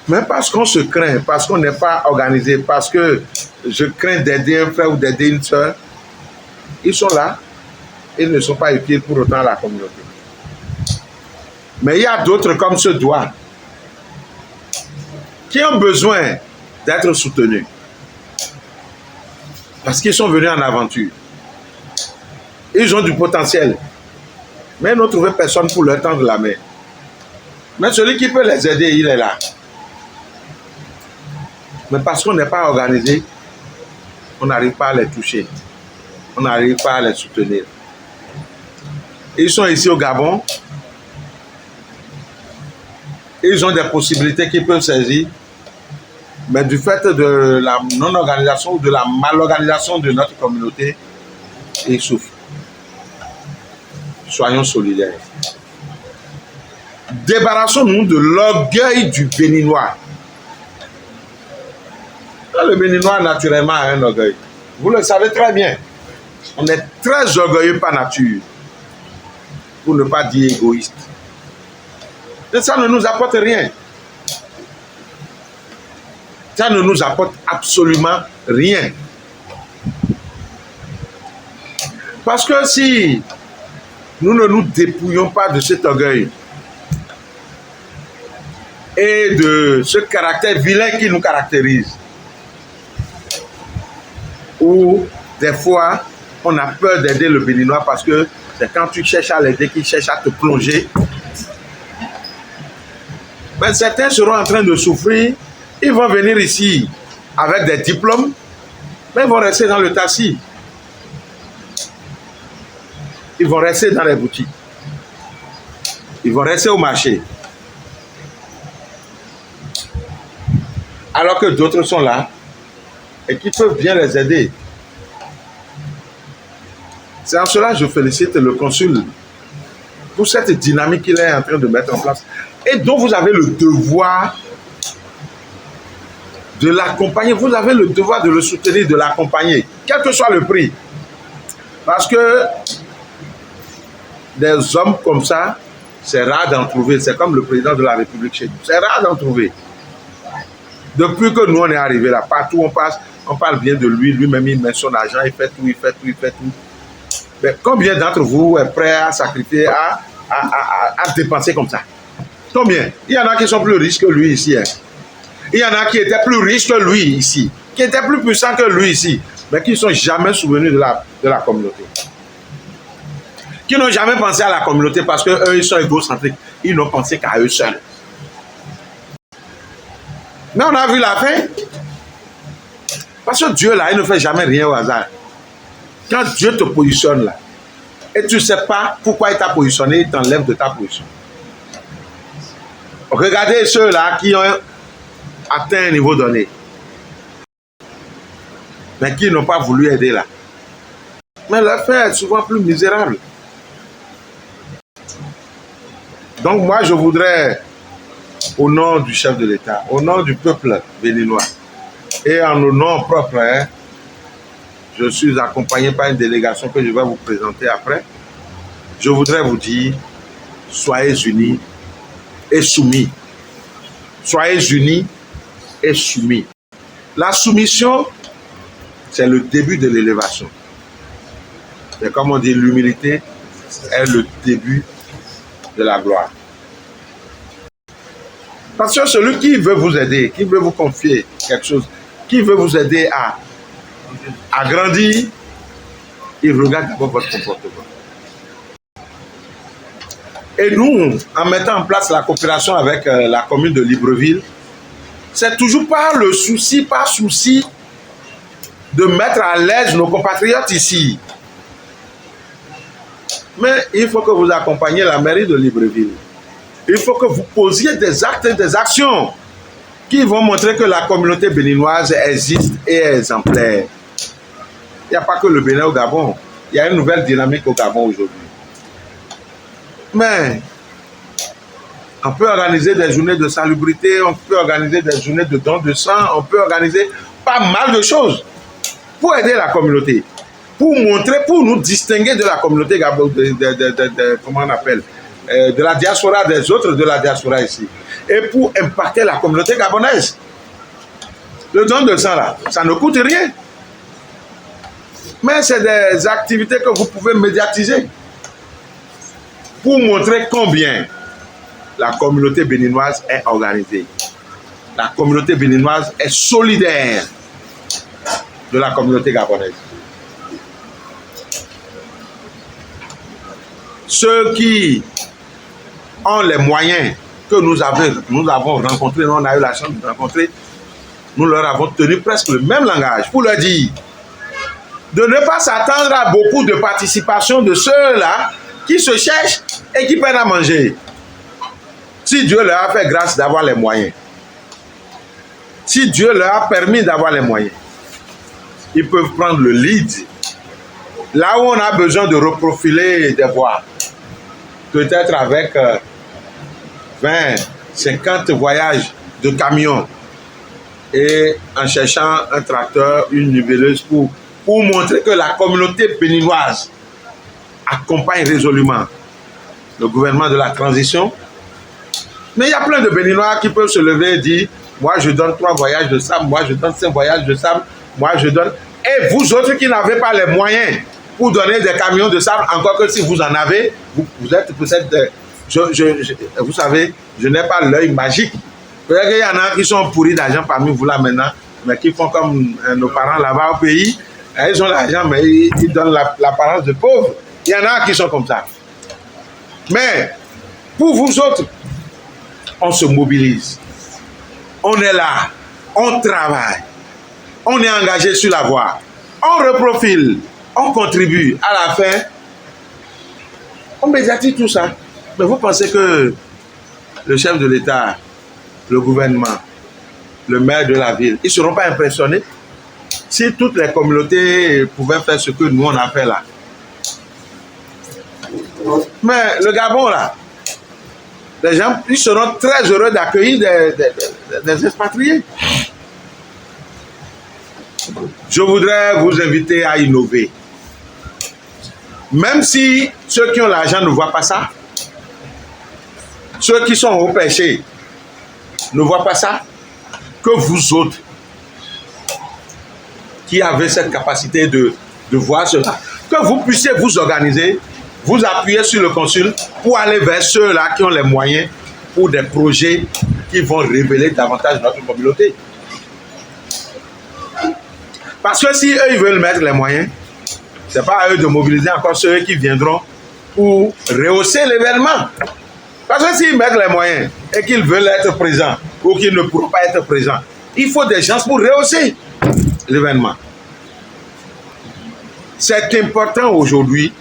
Mais parce qu'on se craint, parce qu'on n'est pas organisé, parce que je crains d'aider un frère ou d'aider une soeur, ils sont là. Ils ne sont pas utiles pour autant à la communauté. Mais il y a d'autres comme ce doigt qui ont besoin d'être soutenus. Parce qu'ils sont venus en aventure. Ils ont du potentiel. Mais ils n'ont trouvé personne pour leur tendre la main. Mais celui qui peut les aider, il est là. Mais parce qu'on n'est pas organisé, on n'arrive pas à les toucher. On n'arrive pas à les soutenir. Ils sont ici au Gabon. Ils ont des possibilités qu'ils peuvent saisir. Mais du fait de la non-organisation ou de la mal-organisation de notre communauté, ils souffrent. Soyons solidaires. Débarrassons-nous de l'orgueil du Béninois. Le Béninois, naturellement, a un orgueil. Vous le savez très bien. On est très orgueilleux par nature. Pour ne pas dire égoïste. Et ça ne nous apporte rien. Ça ne nous apporte absolument rien. Parce que si nous ne nous dépouillons pas de cet orgueil et de ce caractère vilain qui nous caractérise, où des fois on a peur d'aider le Béninois parce que c'est quand tu cherches à l'aider qu'il cherche à te plonger, ben certains seront en train de souffrir, ils vont venir ici avec des diplômes, mais ils vont rester dans le taxi. Ils vont rester dans les boutiques. Ils vont rester au marché. Alors que d'autres sont là et qui peuvent bien les aider. C'est en cela que je félicite le consul pour cette dynamique qu'il est en train de mettre en place et dont vous avez le devoir de l'accompagner. Vous avez le devoir de le soutenir, de l'accompagner, quel que soit le prix. Parce que des hommes comme ça, c'est rare d'en trouver. C'est comme le président de la République chez nous. C'est rare d'en trouver. Depuis que nous, on est arrivés là, partout où on passe, on parle bien de lui. Lui-même, il met son argent, il fait tout, il fait tout, il fait tout. Mais combien d'entre vous est prêt à sacrifier, à dépenser comme ça? Combien? Il y en a qui sont plus riches que lui ici. Hein. Il y en a qui étaient plus riches que lui ici, qui étaient plus puissants que lui ici, mais qui ne sont jamais souvenus de la communauté. Qui n'ont jamais pensé à la communauté parce qu'eux, ils sont égocentriques. Ils n'ont pensé qu'à eux seuls. Mais on a vu la fin. Parce que Dieu, là, il ne fait jamais rien au hasard. Quand Dieu te positionne là, et tu ne sais pas pourquoi il t'a positionné, il t'enlève de ta position. Regardez ceux-là qui ont atteint un niveau donné, mais qui n'ont pas voulu aider là. Mais leur fin est souvent plus misérable. Donc moi, je voudrais, au nom du chef de l'État, au nom du peuple béninois, et en nos noms propres, hein, je suis accompagné par une délégation que je vais vous présenter après. Je voudrais vous dire, soyez unis et soumis. Soyez unis et soumis. La soumission, c'est le début de l'élévation. C'est comme on dit, l'humilité est le début de la gloire. Parce que celui qui veut vous aider, qui veut vous confier quelque chose, qui veut vous aider à grandir, il regarde d'abord votre comportement. Et nous, en mettant en place la coopération avec la commune de Libreville, c'est toujours par souci de mettre à l'aise nos compatriotes ici. Mais il faut que vous accompagniez la mairie de Libreville. Il faut que vous posiez des actes et des actions qui vont montrer que la communauté béninoise existe et est exemplaire. Il n'y a pas que le Bénin au Gabon. Il y a une nouvelle dynamique au Gabon aujourd'hui. Mais on peut organiser des journées de salubrité, on peut organiser des journées de dons de sang, on peut organiser pas mal de choses pour aider la communauté. Pour montrer, pour nous distinguer de la communauté comment on appelle, de la diaspora des autres de la diaspora ici. Et pour impacter la communauté gabonaise. Le don de sang là, ça ne coûte rien. Mais c'est des activités que vous pouvez médiatiser. Pour montrer combien la communauté béninoise est organisée. La communauté béninoise est solidaire de la communauté gabonaise. Ceux qui ont les moyens que nous avons rencontrés, on a eu la chance de rencontrer, nous leur avons tenu presque le même langage pour leur dire de ne pas s'attendre à beaucoup de participation de ceux-là qui se cherchent et qui peinent à manger. Si Dieu leur a fait grâce d'avoir les moyens, si Dieu leur a permis d'avoir les moyens, ils peuvent prendre le lead. Là où on a besoin de reprofiler des voies, peut-être avec 20, 50 voyages de camions et en cherchant un tracteur, une niveleuse pour montrer que la communauté béninoise accompagne résolument le gouvernement de la transition. Mais il y a plein de Béninois qui peuvent se lever et dire moi je donne 3 voyages de sable, moi je donne 5 voyages de sable, moi je donne... Et vous autres qui n'avez pas les moyens pour donner des camions de sable, encore que si vous en avez, vous êtes peut-être... vous savez, je n'ai pas l'œil magique. Peut-être qu'il y en a qui sont pourris d'argent parmi vous là maintenant, mais qui font comme nos parents là-bas au pays. Ils ont l'argent, mais ils donnent l'apparence de pauvres. Il y en a qui sont comme ça. Mais pour vous autres, on se mobilise. On est là, on travaille, on est engagé sur la voie, on reprofile, on contribue. À la fin, on médiatise tout ça. Mais vous pensez que le chef de l'État, le gouvernement, le maire de la ville, ils ne seront pas impressionnés si toutes les communautés pouvaient faire ce que nous on a fait là? Mais le Gabon là, les gens, ils seront très heureux d'accueillir des expatriés. Je voudrais vous inviter à innover. Même si ceux qui ont l'argent ne voient pas ça, ceux qui sont au péché ne voient pas ça, que vous autres qui avez cette capacité de voir cela, que vous puissiez vous organiser, vous appuyer sur le consul pour aller vers ceux-là qui ont les moyens pour des projets qui vont révéler davantage notre communauté. Parce que si eux, ils veulent mettre les moyens, ce n'est pas à eux de mobiliser encore ceux qui viendront pour rehausser l'événement. Parce que s'ils mettent les moyens et qu'ils veulent être présents ou qu'ils ne pourront pas être présents, il faut des gens pour rehausser l'événement. C'est important aujourd'hui,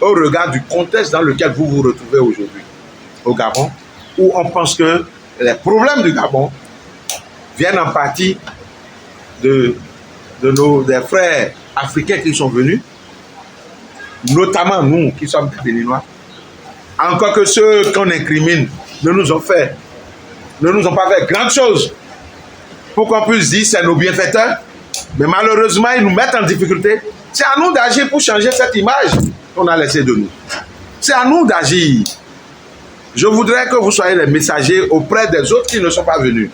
au regard du contexte dans lequel vous vous retrouvez aujourd'hui au Gabon, où on pense que les problèmes du Gabon viennent en partie des frères africains qui sont venus, notamment nous qui sommes des Béninois. Encore que ceux qu'on incrimine ne nous ont pas fait grand chose pour qu'on puisse dire c'est nos bienfaiteurs, mais malheureusement ils nous mettent en difficulté. C'est à nous d'agir pour changer cette image qu'on a laissée de nous. C'est à nous d'agir. Je voudrais que vous soyez les messagers auprès des autres qui ne sont pas venus.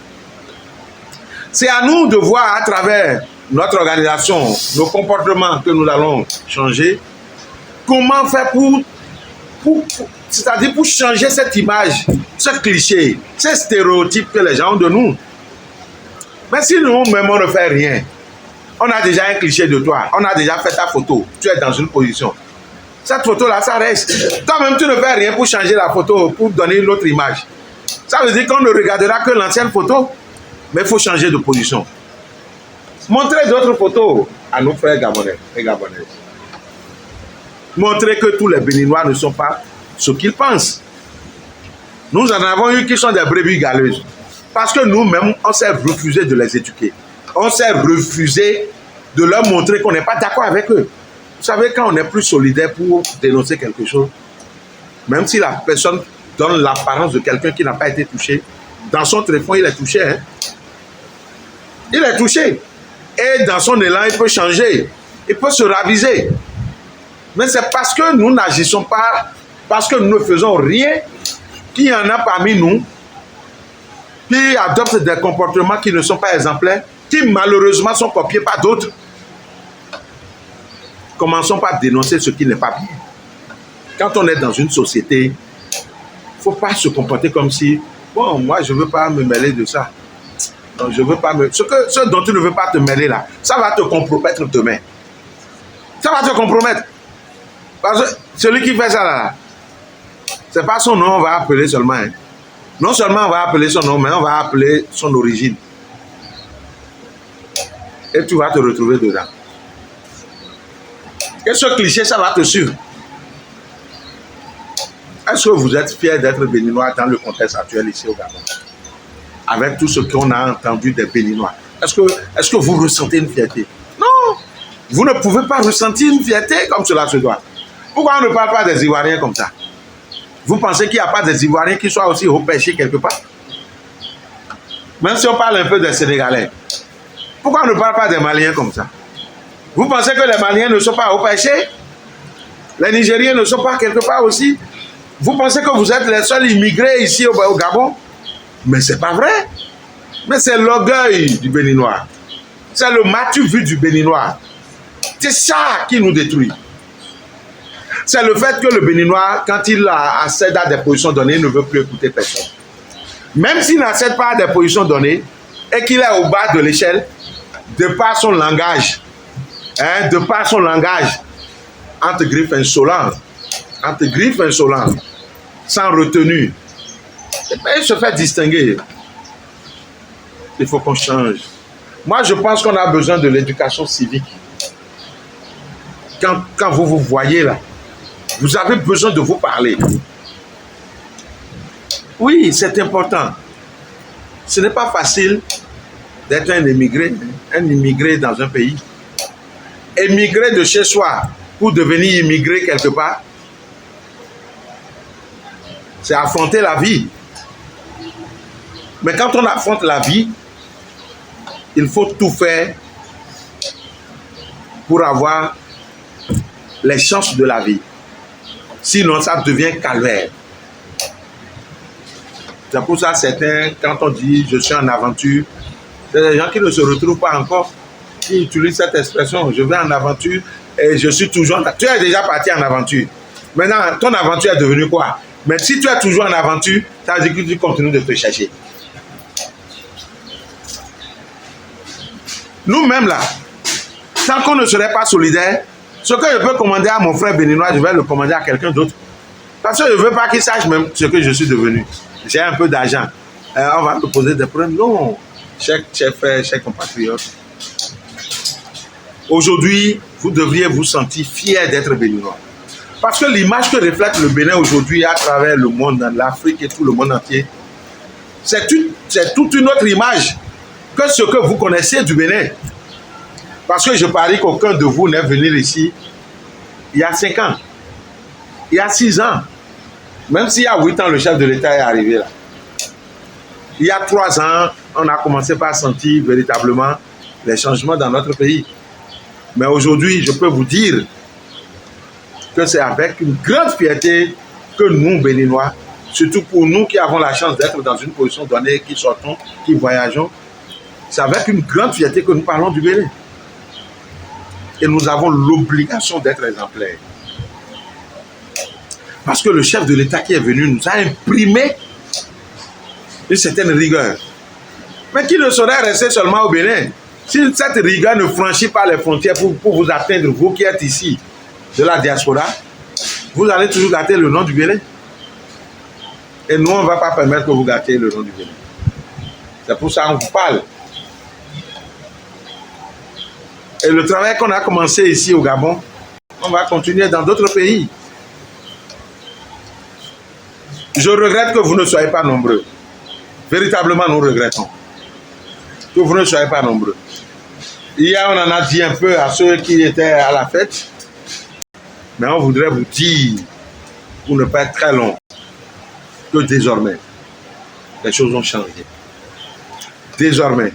C'est à nous de voir à travers notre organisation, nos comportements que nous allons changer, comment faire c'est-à-dire pour changer cette image, ce cliché, ce stéréotype que les gens ont de nous. Mais si nous-mêmes on ne fait rien, on a déjà un cliché de toi, on a déjà fait ta photo, tu es dans une position. Cette photo-là, ça reste. Toi-même, tu ne fais rien pour changer la photo, pour donner une autre image. Ça veut dire qu'on ne regardera que l'ancienne photo, mais il faut changer de position. Montrez d'autres photos à nos frères gabonais et gabonaises. Montrez que tous les Béninois ne sont pas ce qu'ils pensent. Nous en avons eu qui sont des brebis galeuses. Parce que nous-mêmes, on s'est refusé de les éduquer. On s'est refusé de leur montrer qu'on n'est pas d'accord avec eux. Vous savez, quand on est plus solidaire pour dénoncer quelque chose, même si la personne donne l'apparence de quelqu'un qui n'a pas été touché, dans son tréfonds, il est touché. Hein? Il est touché. Et dans son élan, il peut changer. Il peut se raviser. Mais c'est parce que nous n'agissons pas, parce que nous ne faisons rien, qu'il y en a parmi nous qui adoptent des comportements qui ne sont pas exemplaires, qui malheureusement sont copiés par d'autres. Commençons par dénoncer ce qui n'est pas bien. Quand on est dans une société, il ne faut pas se comporter comme si, bon, moi je ne veux pas me mêler de ça. Donc, je veux pas me... Ce dont tu ne veux pas te mêler là, ça va te compromettre demain. Ça va te compromettre. Parce que celui qui fait ça là, c'est pas son nom on va appeler seulement. Hein. Non seulement on va appeler son nom, mais on va appeler son origine. Et tu vas te retrouver dedans. Et ce cliché, ça va te suivre. Est-ce que vous êtes fiers d'être béninois dans le contexte actuel ici au Gabon? Avec tout ce qu'on a entendu des Béninois. Est-ce que vous ressentez une fierté? Non! Vous ne pouvez pas ressentir une fierté comme cela se doit. Pourquoi on ne parle pas des Ivoiriens comme ça? Vous pensez qu'il n'y a pas des Ivoiriens qui soient aussi repêchés quelque part? Même si on parle un peu des Sénégalais. Pourquoi on ne parle pas des Maliens comme ça? Vous pensez que les Maliens ne sont pas repêchés? Les Nigériens ne sont pas quelque part aussi? Vous pensez que vous êtes les seuls immigrés ici au Gabon? Mais ce n'est pas vrai. Mais c'est l'orgueil du Béninois. C'est le matu vu du Béninois. C'est ça qui nous détruit. C'est le fait que le Béninois, quand il accède à des positions données, il ne veut plus écouter personne. Même s'il n'accède pas à des positions données et qu'il est au bas de l'échelle, de par son langage, entre griffes insolentes, sans retenue, il se fait distinguer. Il faut qu'on change. Moi, je pense qu'on a besoin de l'éducation civique. Quand vous vous voyez là, vous avez besoin de vous parler. Oui, c'est important. Ce n'est pas facile d'être un immigré dans un pays. Émigrer de chez soi pour devenir immigré quelque part, c'est affronter la vie. Mais quand on affronte la vie, il faut tout faire pour avoir les chances de la vie. Sinon, ça devient calvaire. C'est pour ça, certains, quand on dit « je suis en aventure », c'est des gens qui ne se retrouvent pas encore, qui utilisent cette expression « je vais en aventure et je suis toujours en aventure ». Tu es déjà parti en aventure. Maintenant, ton aventure est devenue quoi? Mais si tu es toujours en aventure, ça veut dire que tu continues de te chercher. Nous-mêmes là, tant qu'on ne serait pas solidaire, ce que je peux commander à mon frère béninois, je vais le commander à quelqu'un d'autre. Parce que je ne veux pas qu'il sache même ce que je suis devenu. J'ai un peu d'argent. On va me poser des problèmes. Non, chers frères, chers compatriotes. Aujourd'hui, vous devriez vous sentir fiers d'être béninois. Parce que l'image que reflète le Bénin aujourd'hui à travers le monde, dans l'Afrique et tout le monde entier, c'est toute une autre image que ce que vous connaissez du Bénin. Parce que je parie qu'aucun de vous n'est venu ici il y a 5 ans, il y a 6 ans. Même s'il y a 8 ans, le chef de l'État est arrivé là. Il y a 3 ans, on a commencé par sentir véritablement les changements dans notre pays. Mais aujourd'hui, je peux vous dire que c'est avec une grande fierté que nous, Béninois, surtout pour nous qui avons la chance d'être dans une position donnée, qui sortons, qui voyageons, c'est avec une grande fierté que nous parlons du Bénin. Et nous avons l'obligation d'être exemplaires. Parce que le chef de l'État qui est venu nous a imprimé une certaine rigueur. Mais qui ne saurait rester seulement au Bénin. Si cette rigueur ne franchit pas les frontières pour vous atteindre, vous qui êtes ici, de la diaspora, vous allez toujours gâter le nom du Bénin. Et nous, on ne va pas permettre que vous gâtiez le nom du Bénin. C'est pour ça qu'on vous parle. Et le travail qu'on a commencé ici au Gabon, on va continuer dans d'autres pays. Je regrette que vous ne soyez pas nombreux. Véritablement, nous regrettons que vous ne soyez pas nombreux. Hier, on en a dit un peu à ceux qui étaient à la fête, mais on voudrait vous dire, pour ne pas être très long, que désormais, les choses ont changé. Désormais,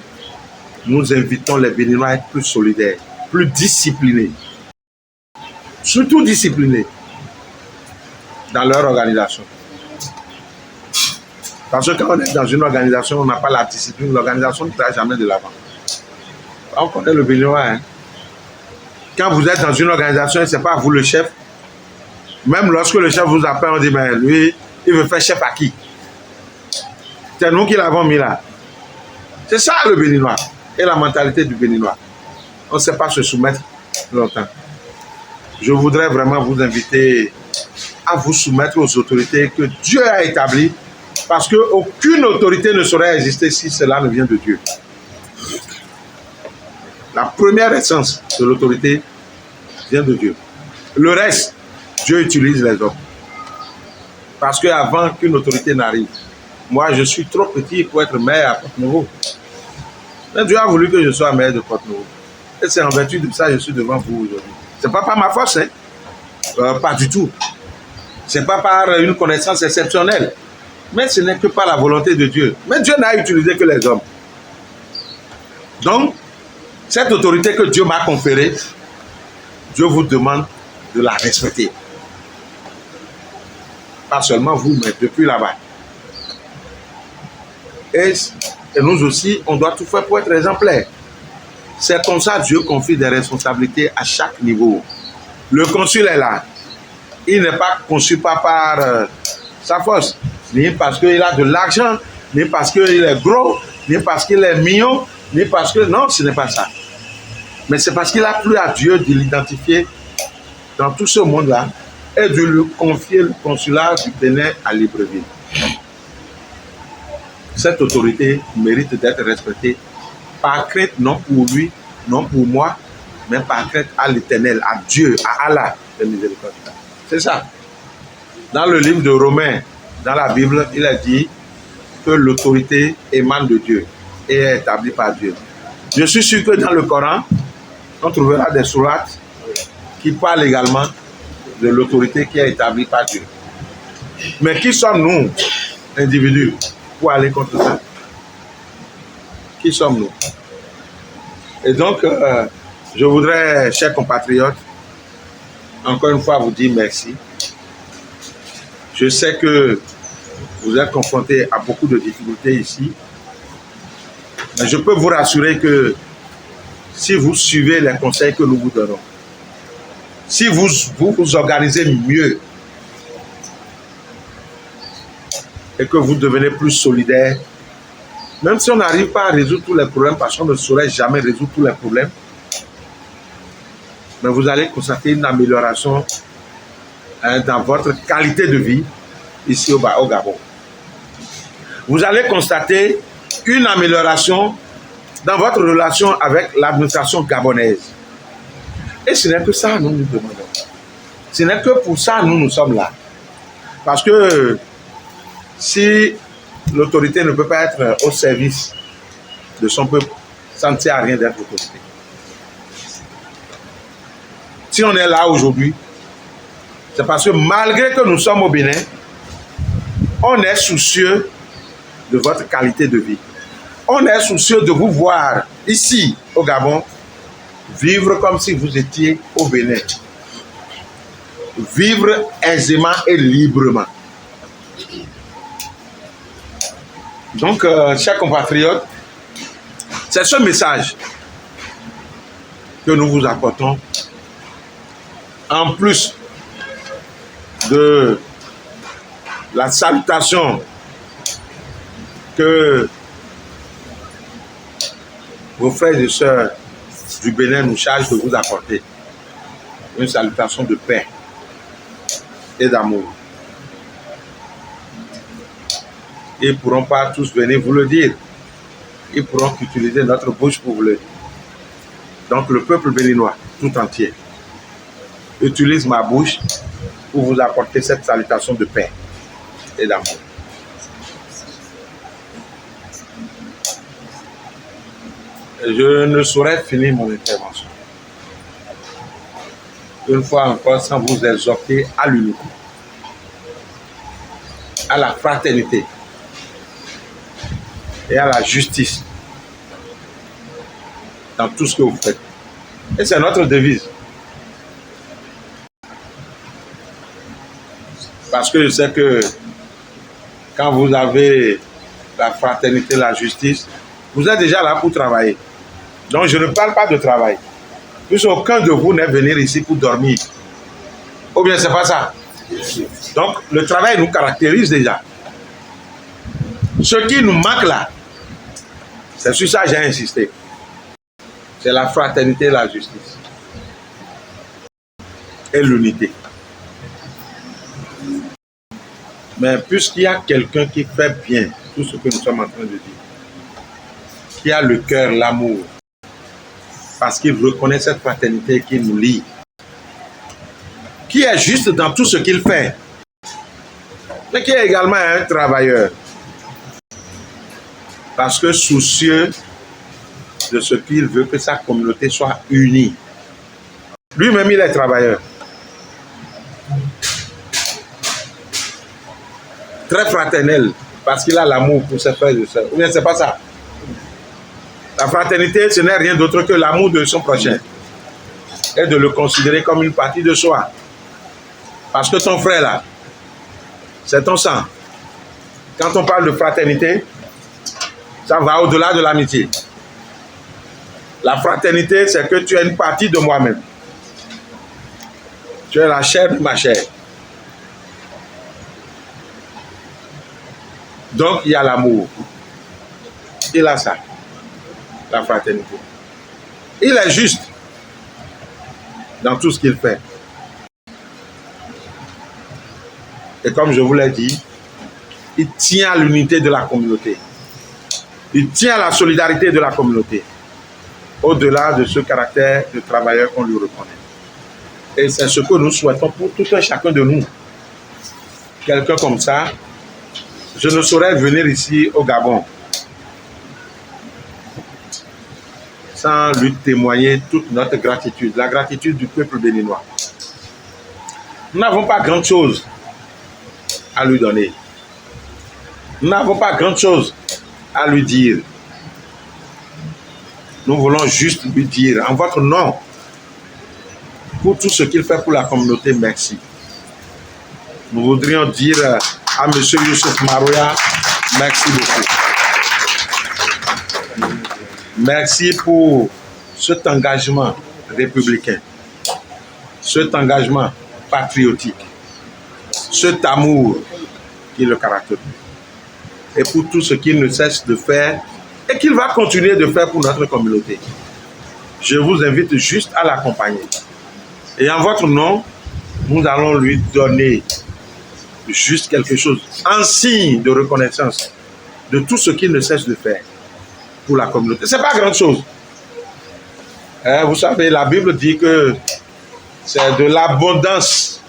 nous invitons les Béninois à être plus solidaires, plus disciplinés, surtout disciplinés dans leur organisation. Parce que quand on est dans une organisation, on n'a pas la discipline, l'organisation ne va jamais de l'avant. On connaît le Béninois. Hein? Quand vous êtes dans une organisation, ce n'est pas vous le chef. Même lorsque le chef vous appelle, on dit, mais lui, il veut faire chef à qui? C'est nous qui l'avons mis là. C'est ça le Béninois et la mentalité du Béninois. On ne sait pas se soumettre longtemps. Je voudrais vraiment vous inviter à vous soumettre aux autorités que Dieu a établies, parce qu'aucune autorité ne saurait exister si cela ne vient de Dieu. La première essence de l'autorité vient de Dieu. Le reste, Dieu utilise les hommes. Parce qu'avant qu'une autorité n'arrive, moi je suis trop petit pour être maire à Porte-Nouveau. Mais Dieu a voulu que je sois maire de Porte-Nouveau. Et c'est en vertu de ça que je suis devant vous aujourd'hui. Ce n'est pas par ma force, hein? Pas du tout. Ce n'est pas par une connaissance exceptionnelle. Mais ce n'est que par la volonté de Dieu. Mais Dieu n'a utilisé que les hommes. Donc, cette autorité que Dieu m'a conférée, Dieu vous demande de la respecter. Pas seulement vous, mais depuis là-bas. Et Et nous aussi, on doit tout faire pour être exemplaires. C'est comme ça que Dieu confie des responsabilités à chaque niveau. Le consul est là. Il n'est pas conçu pas par sa force, ni parce qu'il a de l'argent, ni parce qu'il est gros, ni parce qu'il est mignon, ni parce que... Non, ce n'est pas ça. Mais c'est parce qu'il a plu à Dieu de l'identifier dans tout ce monde-là et de lui confier le consulat du Bénin à Libreville. Cette autorité mérite d'être respectée par crainte, non pour lui, non pour moi, mais par crainte à l'Éternel, à Dieu, à Allah de miséricorde. C'est ça. Dans le livre de Romains, dans la Bible, il est dit que l'autorité émane de Dieu et est établie par Dieu. Je suis sûr que dans le Coran, on trouvera des sourates qui parlent également de l'autorité qui est établie par Dieu. Mais qui sommes-nous, individus, pour aller contre ça? Qui sommes-nous? Et donc, je voudrais, chers compatriotes, encore une fois vous dire merci. Je sais que vous êtes confrontés à beaucoup de difficultés ici, mais je peux vous rassurer que si vous suivez les conseils que nous vous donnons, si vous vous organisez mieux et que vous devenez plus solidaire, même si on n'arrive pas à résoudre tous les problèmes, parce qu'on ne saurait jamais résoudre tous les problèmes, mais vous allez constater une amélioration dans votre qualité de vie ici au Gabon. Vous allez constater une amélioration dans votre relation avec l'administration gabonaise. Et ce n'est que ça nous nous demandons. Ce n'est que pour ça nous sommes là. Parce que si l'autorité ne peut pas être au service de son peuple, ça ne sert à rien d'être autorité. Si on est là aujourd'hui, c'est parce que malgré que nous sommes au Bénin, on est soucieux de votre qualité de vie. On est soucieux de vous voir ici au Gabon vivre comme si vous étiez au Bénin. Vivre aisément et librement. Donc, chers compatriotes, c'est ce message que nous vous apportons. En plus de la salutation que vos frères et sœurs du Bénin nous chargent de vous apporter, une salutation de paix et d'amour. Ils ne pourront pas tous venir vous le dire. Ils pourront qu'utiliser notre bouche pour vous le dire. Donc le peuple béninois tout entier utilise ma bouche pour vous apporter cette salutation de paix et d'amour. Je ne saurais finir mon intervention une fois encore sans vous exhorter à l'unité, à la fraternité et à la justice dans tout ce que vous faites. Et c'est notre devise. Parce que je sais que quand vous avez la fraternité, la justice, vous êtes déjà là pour travailler. Donc je ne parle pas de travail. Puisqu'aucun de vous n'est venu ici pour dormir. Ou bien c'est pas ça. Donc le travail nous caractérise déjà. Ce qui nous manque là, c'est sur ça que j'ai insisté. C'est la fraternité et la justice. Et l'unité. Mais puisqu'il y a quelqu'un qui fait bien tout ce que nous sommes en train de dire, qui a le cœur, l'amour, parce qu'il reconnaît cette fraternité qui nous lie, qui est juste dans tout ce qu'il fait, mais qui est également un travailleur, parce que soucieux de ce qu'il veut que sa communauté soit unie. Lui-même, il est travailleur. Très fraternel, parce qu'il a l'amour pour ses frères et sœurs. Ou bien c'est pas ça. La fraternité, ce n'est rien d'autre que l'amour de son prochain. Et de le considérer comme une partie de soi. Parce que ton frère là, c'est ton sang. Quand on parle de fraternité, Ça va au-delà de l'amitié. La fraternité, c'est que tu es une partie de moi-même. Tu es la chair de ma chair. Donc, il y a l'amour. Il a ça, la fraternité. Il est juste dans tout ce qu'il fait. Et comme je vous l'ai dit, il tient à l'unité de la communauté. Il tient à la solidarité de la communauté. Au-delà de ce caractère de travailleur qu'on lui reconnaît. Et c'est ce que nous souhaitons pour tout un chacun de nous. Quelqu'un comme ça, je ne saurais venir ici au Gabon sans lui témoigner toute notre gratitude, la gratitude du peuple béninois. Nous n'avons pas grand chose à lui donner. Nous n'avons pas grand chose à lui dire. Nous voulons juste lui dire, en votre nom, pour tout ce qu'il fait pour la communauté, merci. Nous voudrions dire à M. Youssouf Maroya, merci beaucoup. Merci pour cet engagement républicain, cet engagement patriotique, cet amour qui le caractérise. Et pour tout ce qu'il ne cesse de faire et qu'il va continuer de faire pour notre communauté. Je vous invite juste à l'accompagner. Et en votre nom, nous allons lui donner juste quelque chose, en signe de reconnaissance de tout ce qu'il ne cesse de faire pour la communauté. Ce n'est pas grand chose. Vous savez, la Bible dit que c'est de l'abondance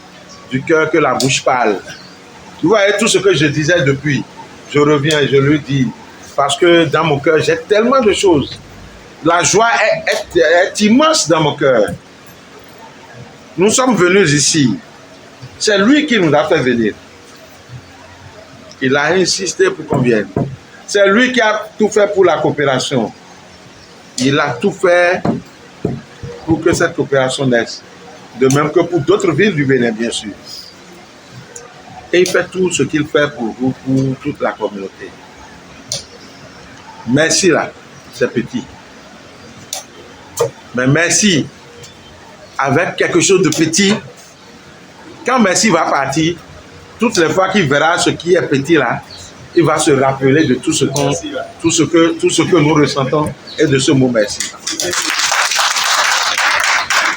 du cœur que la bouche parle. Vous voyez tout ce que je disais depuis. Je reviens et je le dis. Parce que dans mon cœur, j'ai tellement de choses. La joie est immense dans mon cœur. Nous sommes venus ici. C'est lui qui nous a fait venir. Il a insisté pour qu'on vienne. C'est lui qui a tout fait pour la coopération. Il a tout fait pour que cette coopération naisse. De même que pour d'autres villes du Bénin, bien sûr. Et il fait tout ce qu'il fait pour vous, pour toute la communauté. Merci là, c'est petit. Mais merci, avec quelque chose de petit, quand merci va partir, toutes les fois qu'il verra ce qui est petit là, il va se rappeler de tout ce que nous ressentons et de ce mot merci.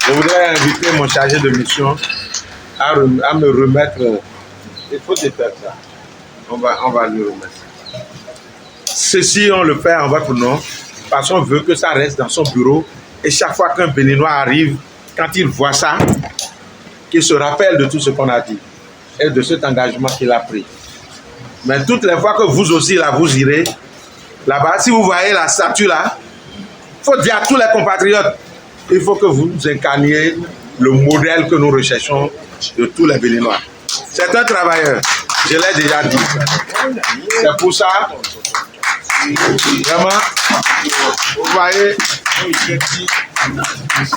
Je voudrais inviter mon chargé de mission à me remettre. Il faut défaire ça. On va lui remettre. Ceci, on le fait en votre nom parce qu'on veut que ça reste dans son bureau. Et chaque fois qu'un Béninois arrive, quand il voit ça, qu'il se rappelle de tout ce qu'on a dit et de cet engagement qu'il a pris. Mais toutes les fois que vous aussi, là, vous irez, là-bas, si vous voyez la statue là, il faut dire à tous les compatriotes, il faut que vous incarniez le modèle que nous recherchons de tous les Béninois. C'est un travailleur, je l'ai déjà dit. C'est pour ça, vraiment, vous voyez,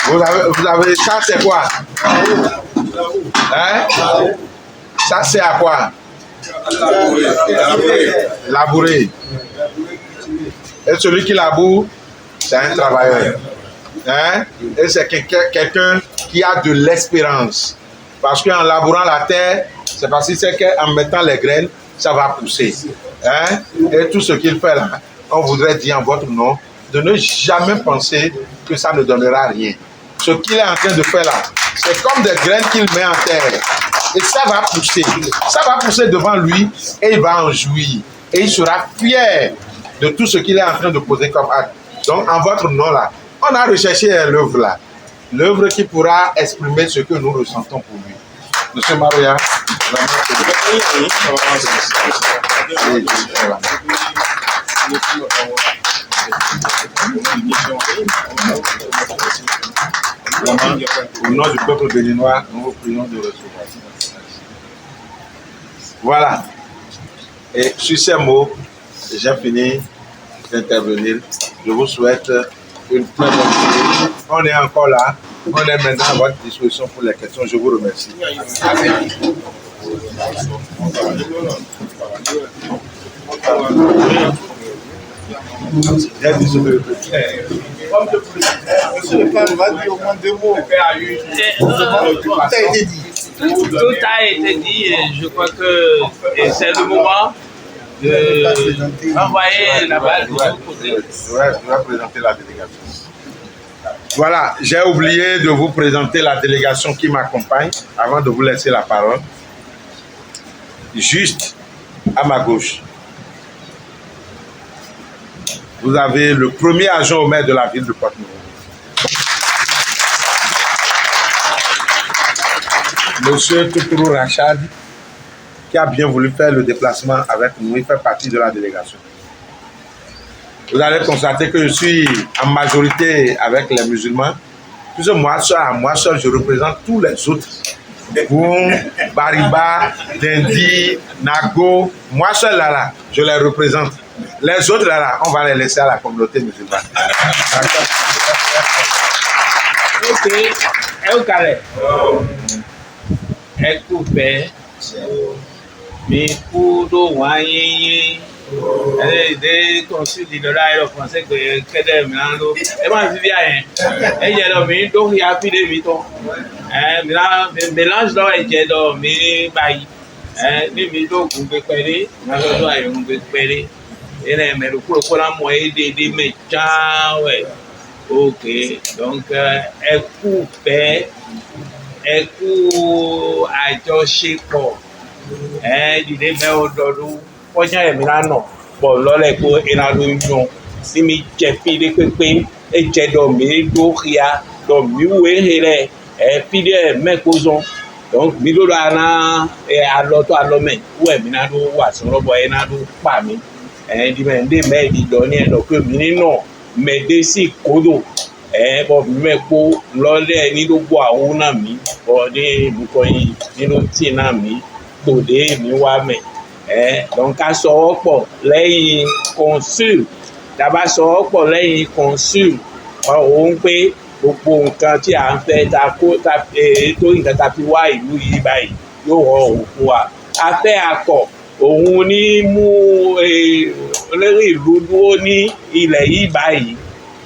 vous avez ça, c'est quoi? Hein? Ça, c'est à quoi? Labourer. Et celui qui laboure, c'est un travailleur. Hein? Et c'est quelqu'un qui a de l'espérance. Parce qu'en labourant la terre, c'est parce qu'il sait qu'en mettant les graines, ça va pousser. Hein? Et tout ce qu'il fait là, on voudrait dire en votre nom, de ne jamais penser que ça ne donnera rien. Ce qu'il est en train de faire là, c'est comme des graines qu'il met en terre. Et ça va pousser. Ça va pousser devant lui et il va en jouir. Et il sera fier de tout ce qu'il est en train de poser comme acte. Donc, en votre nom là, on a recherché l'œuvre là. L'œuvre qui pourra exprimer ce que nous ressentons pour lui. Monsieur Maroya, au nom du peuple béninois, nous vous prions de recevoir. Voilà. Et sur ces mots, j'ai fini d'intervenir. Je vous souhaite une très bonne journée. On est encore là. On est maintenant à votre disposition pour les questions. Je vous remercie. Amen. J'ai dit ce que je peux dire.
Monsieur le père va dire au moins 2 mots. Tout a été dit.
Tout a été dit et je crois que c'est le moment de renvoyer la balle de l'autre côté.
Je vais présenter la délégation. Voilà, j'ai oublié de vous présenter la délégation qui m'accompagne avant de vous laisser la parole. Juste à ma gauche, vous avez le premier agent au maire de la ville de Porte-Noire. Monsieur Toutourou Rachad, qui a bien voulu faire le déplacement avec nous, il fait partie de la délégation. Vous allez constater que je suis en majorité avec les musulmans, puisque moi seul, je représente tous les autres. Goum, Bariba, Dendi, Nago, moi seul là, je les représente. Les autres là, on va les laisser à la communauté musulmane.
Ok, eu calé. É coupé. Mais pour le moyen, des consuls de là, le français que des mélanges. Et moi, je viens. Et il y a le mien, donc il y a plus de mitons. Mélange là, il y a le mien, bail. Les mitons qu'on peut faire, on peut faire. Et les mais le coup, on a moyen de méchants, ouais. Ok, donc, est coupé. É com a Joshiko. De meu dono, pode é mirano. Bom, lolé com enalunho. Se me chefe pepe, e che dormir do ria, dormiu ele. Pide me coison. Donc, mido ana a loto a lomé. Ouais, minado was robo enado pami. De me di donner donc minino, me desi kodo. Bon, mais pour l'ordre, ni le bois ou nami, bon, des boucoïs, ni le petit nami, bodé, ni wame. Donc, à ce moment, les consul, d'abord, ce moment, les consul, on peut, pour quand tu as fait ta côte, et tout, il t'a pu voir, il y a eu, affaire accord. On y mou, le rideau, ni il est y bail.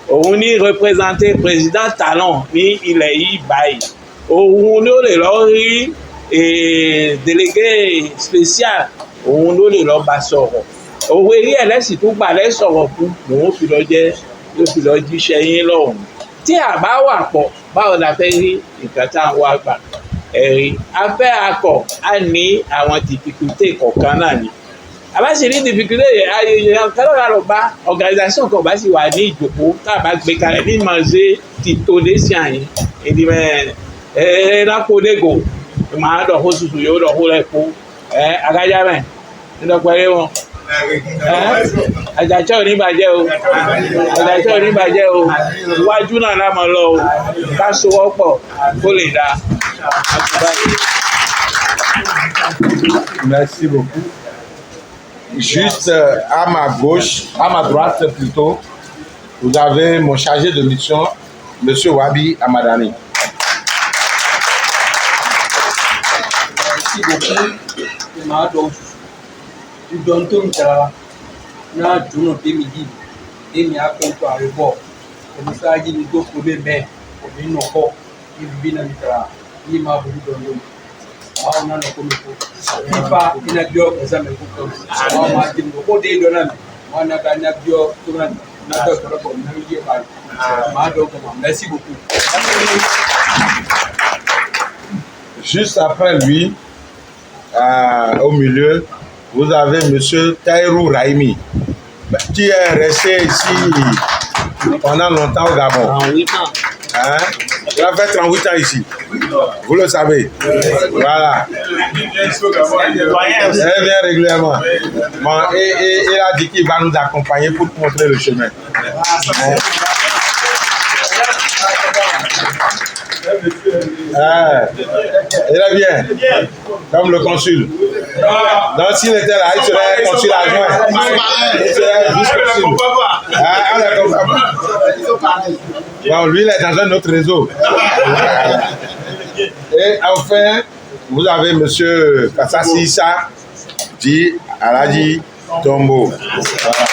On y représenté président Talon, ni il est y bail. On y le et délégué spécial, on y le bassoro. On y est si tout balai soro pour nous, puis le dit chez l'homme. Tiens, bah, on a fait une catastrophe. Affaire accord, année avant difficulté qu'on canali. Aba se ní difficulté kalo ba organisation ko ba si wà ní ìjókòó tá bá gbé kalẹ̀ ní manger ti to de si ayin e di me na ko de go ma do ho susu yo do ho le ko agaja me ndo pere won ajacho ní bàjẹ́ o ajacho ní bàjẹ́ o wájú náà la mo lọ o ká so wọ́pọ̀ kó lè dá.
Merci beaucoup. Juste à ma gauche, à ma droite plutôt, vous avez mon chargé de mission, M. Wabi Amadani.
Merci beaucoup. Tu donnes tout ça. Na duno demidi. Demi a konto a rebo. Comme ça, il nous doit trouver mais comme il nous faut. Il vient à mitra. Il m'a voulu donner. On a comme il faut. Il va, il a dit que ça me coupe. On m'a dit que au dé de l'âme, on a gagné bio tout le monde. On a fait comme on a dit pas. Merci beaucoup.
Juste après lui, au milieu, vous avez M. Taïrou Raimi, qui est resté ici pendant longtemps au Gabon. Hein? Il a fait 38 ans ici. Vous le savez. Voilà. Il vient régulièrement. Bon, et il a dit qu'il va nous accompagner pour nous montrer le chemin. Il est bien. Comme le consul. Donc s'il était là, il serait consul adjoint. Il serait vice-consul. On ne comprend pas. Bon, lui, il est dans un autre réseau. Et enfin, vous avez M. Kassassi Issa, dit Alhaji Tombo. Voilà.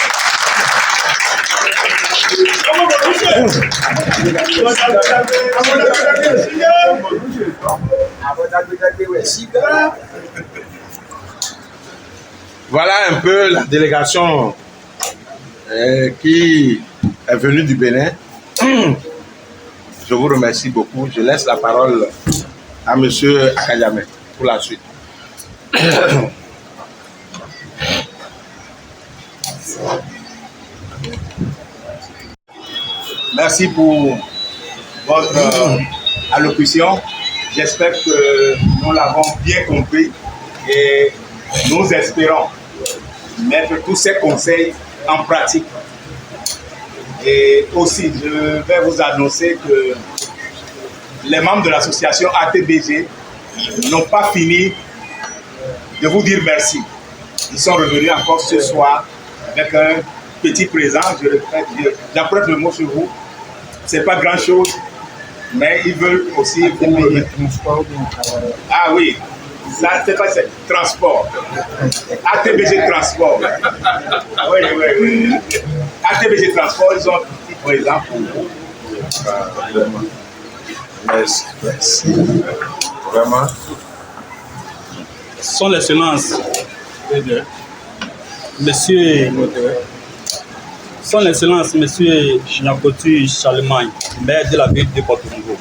Voilà un peu la délégation qui est venue du Bénin. Je vous remercie beaucoup. Je laisse la parole à M. Akayame pour la suite.
Merci pour votre allocution. J'espère que nous l'avons bien compris et nous espérons mettre tous ces conseils en pratique. Et aussi, je vais vous annoncer que les membres de l'association ATBG n'ont pas fini de vous dire merci. Ils sont revenus encore ce soir avec un petit présent. J'apprête le mot sur vous. Ce n'est pas grand-chose, mais ils veulent aussi vous remettre. Ah oui, ça c'est pas c'est transport. ATBG Transport. Oui, oui, oui. ATBG Transport, ils ont un petit présent pour vous.
Merci, merci. Vraiment.
Son Excellence, Monsieur, Son Excellence, Monsieur Nyakotu Charlemagne, maire de la ville de Porto-Novo,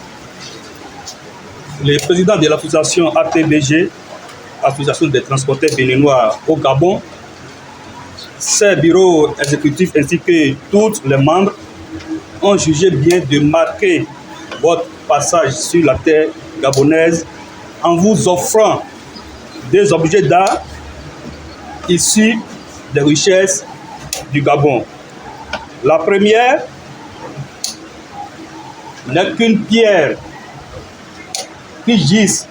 le président de l'association ATBG, Association des transporteurs béninois au Gabon, ses bureaux exécutifs ainsi que tous les membres ont jugé bien de marquer votre passage sur la terre gabonaise en vous offrant des objets d'art issus des richesses du Gabon. La première n'est qu'une pierre qui gisse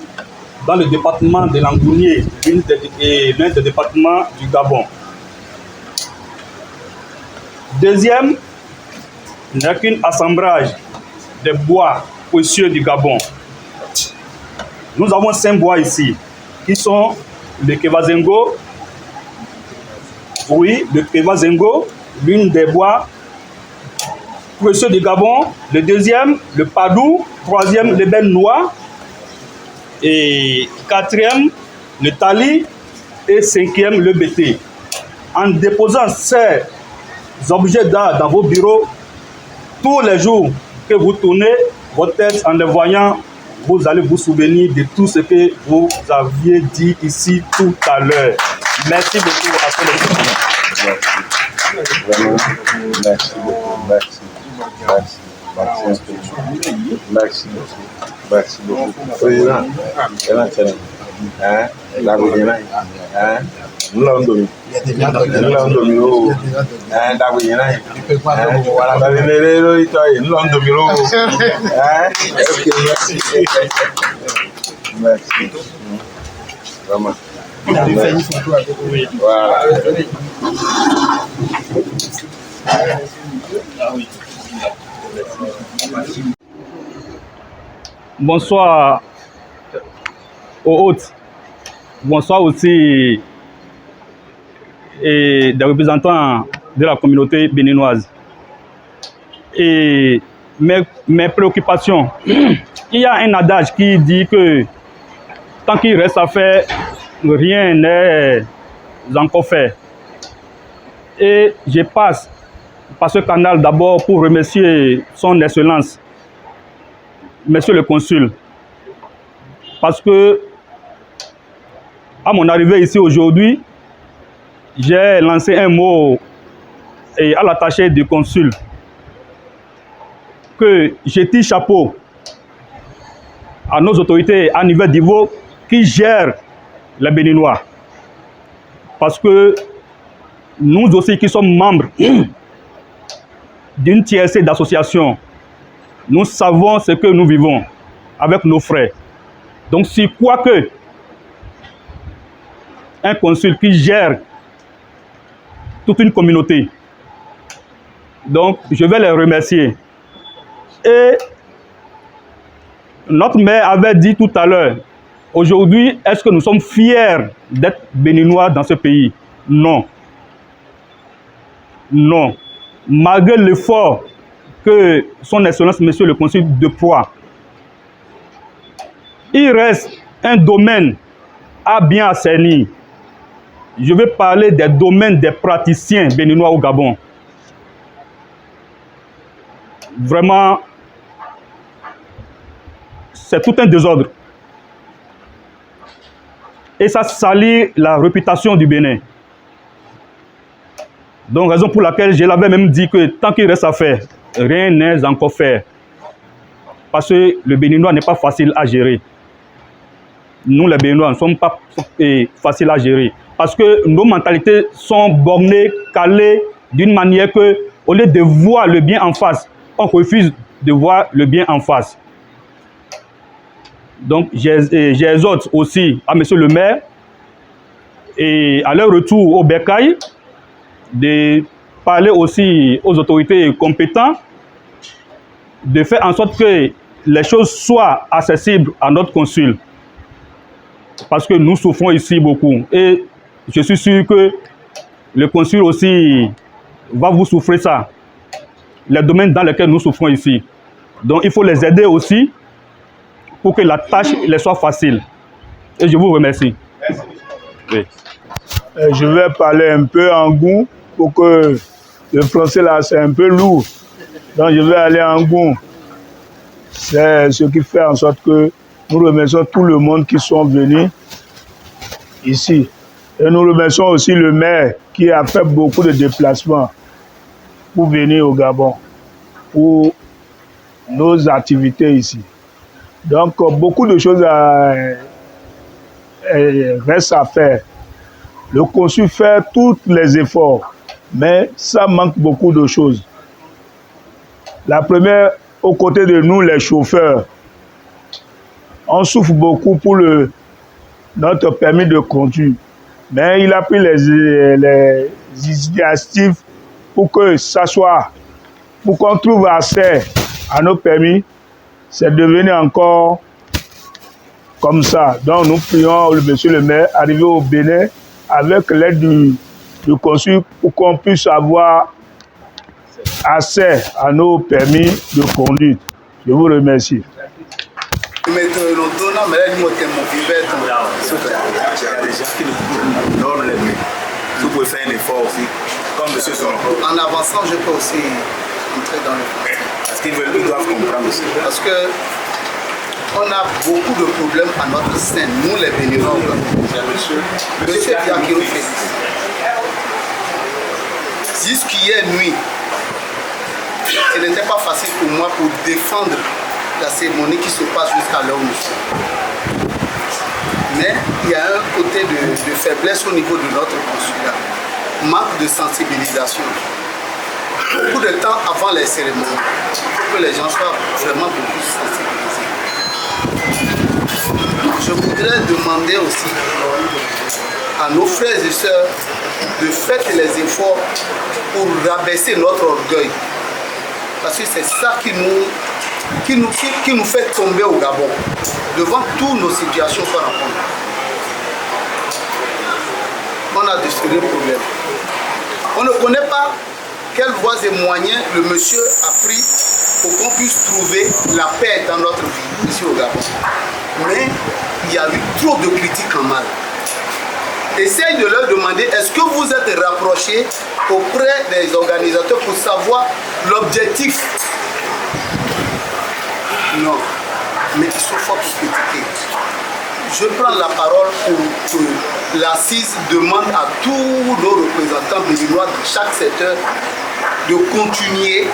dans le département de Langounié, l'un des départements du Gabon. Deuxième n'est qu'un assemblage de bois précieux du Gabon. Nous avons 5 bois ici, qui sont le Kevazengo, oui, le Kevazengo, l'une des bois précieux du Gabon, le deuxième, le Padou, troisième, le Ben Noir, et quatrième, le Tali, et cinquième, le BT. En déposant ces objets d'art dans vos bureaux, tous les jours que vous tournez votre tête en les voyant, vous allez vous souvenir de tout ce que vous aviez dit ici tout à l'heure. Merci beaucoup à tous les gens.
Merci. Vraiment, merci beaucoup. Merci. Merci. Merci. Merci beaucoup. Président, la Guyana, nous l'avons donné. Nous l'avons donné. La Guyana, nous l'avons donné. Merci. Merci. Vraiment. Voilà.
Bonsoir aux hôtes. Bonsoir aussi et des représentants de la communauté béninoise. Et mes préoccupations. Il y a un adage qui dit que tant qu'il reste à faire, rien n'est encore fait. Et je passe par ce canal d'abord pour remercier son Excellence, Monsieur le Consul, parce que à mon arrivée ici aujourd'hui, j'ai lancé un mot à l'attaché du Consul que je tire chapeau à nos autorités à niveau d'Ivo qui gèrent les Béninois. Parce que nous aussi qui sommes membres d'une tiercé d'association, nous savons ce que nous vivons avec nos frères. Donc si quoi que un consul qui gère toute une communauté, donc je vais les remercier. Et notre maire avait dit tout à l'heure, aujourd'hui, est-ce que nous sommes fiers d'être béninois dans ce pays? Non. Non. Malgré l'effort
que son Excellence, Monsieur le Consul déploie. Il reste un domaine à bien assainir. Je vais parler des domaines des praticiens béninois au Gabon. Vraiment, c'est tout un désordre. Et ça salit la réputation du Bénin. Donc, raison pour laquelle je l'avais même dit que tant qu'il reste à faire, rien n'est encore fait. Parce que le Béninois n'est pas facile à gérer. Nous, les Béninois, ne sommes pas faciles à gérer. Parce que nos mentalités sont bornées, calées, d'une manière que, au lieu de voir le bien en face, on refuse de voir le bien en face. Donc, j'exhorte aussi à M. le maire et à leur retour au Bercail de parler aussi aux autorités compétentes, de faire en sorte que les choses soient accessibles à notre consul. Parce que nous souffrons ici beaucoup. Et je suis sûr que le consul aussi va vous souffrir ça. Les domaines dans lesquels nous souffrons ici. Donc il faut les aider aussi pour que la tâche les soit facile. Et je vous remercie. Oui.
Je vais parler un peu en goût pour que le français là c'est un peu lourd. Donc je vais aller en goût. C'est ce qui fait en sorte que nous remercions tout le monde qui sont venus ici. Et nous remercions aussi le maire qui a fait beaucoup de déplacements pour venir au Gabon, pour nos activités ici. Donc beaucoup de choses restent à faire. Le consul fait tous les efforts, mais ça manque beaucoup de choses. La première, aux côtés de nous, les chauffeurs, on souffre beaucoup pour notre permis de conduire. Mais il a pris les initiatives pour que ça soit, pour qu'on trouve accès à nos permis. C'est devenu encore comme ça. Donc nous prions le monsieur le maire arriver au Bénin avec l'aide du consul pour qu'on puisse avoir accès à nos permis de conduite. Je vous remercie.
Il y a des gens qui nous donnent les mains. Vous pouvez faire un effort aussi, comme M. Soron.
En avançant, je peux aussi entrer dans le français.
Parce qu'ils doivent comprendre aussi.
Parce que on a beaucoup de problèmes à notre scène, nous les Béninois. Monsieur Diakiro Félix. Jusqu'hier nuit, ce n'était pas facile pour moi pour défendre la cérémonie qui se passe jusqu'à l'heure où nous sommes. Mais il y a un côté de faiblesse au niveau de notre consulat. Manque de sensibilisation. Beaucoup de temps avant les cérémonies, pour que les gens soient vraiment beaucoup sensibilisés. Je voudrais demander aussi à nos frères et sœurs de faire les efforts pour rabaisser notre orgueil. Parce que c'est ça qui nous fait tomber au Gabon, devant toutes nos situations qu'on rencontre. On a de sérieux problèmes. On ne connaît pas quelles voies et moyens le monsieur a pris pour qu'on puisse trouver la paix dans notre vie ici au Gabon. Mais il y a eu trop de critiques en mal. Essaye de leur demander, est-ce que vous êtes rapprochés auprès des organisateurs pour savoir l'objectif? Non, mais ils sont forts pour critiquer. Je prends la parole pour que l'Assise demande à tous nos représentants béninois de chaque secteur de continuer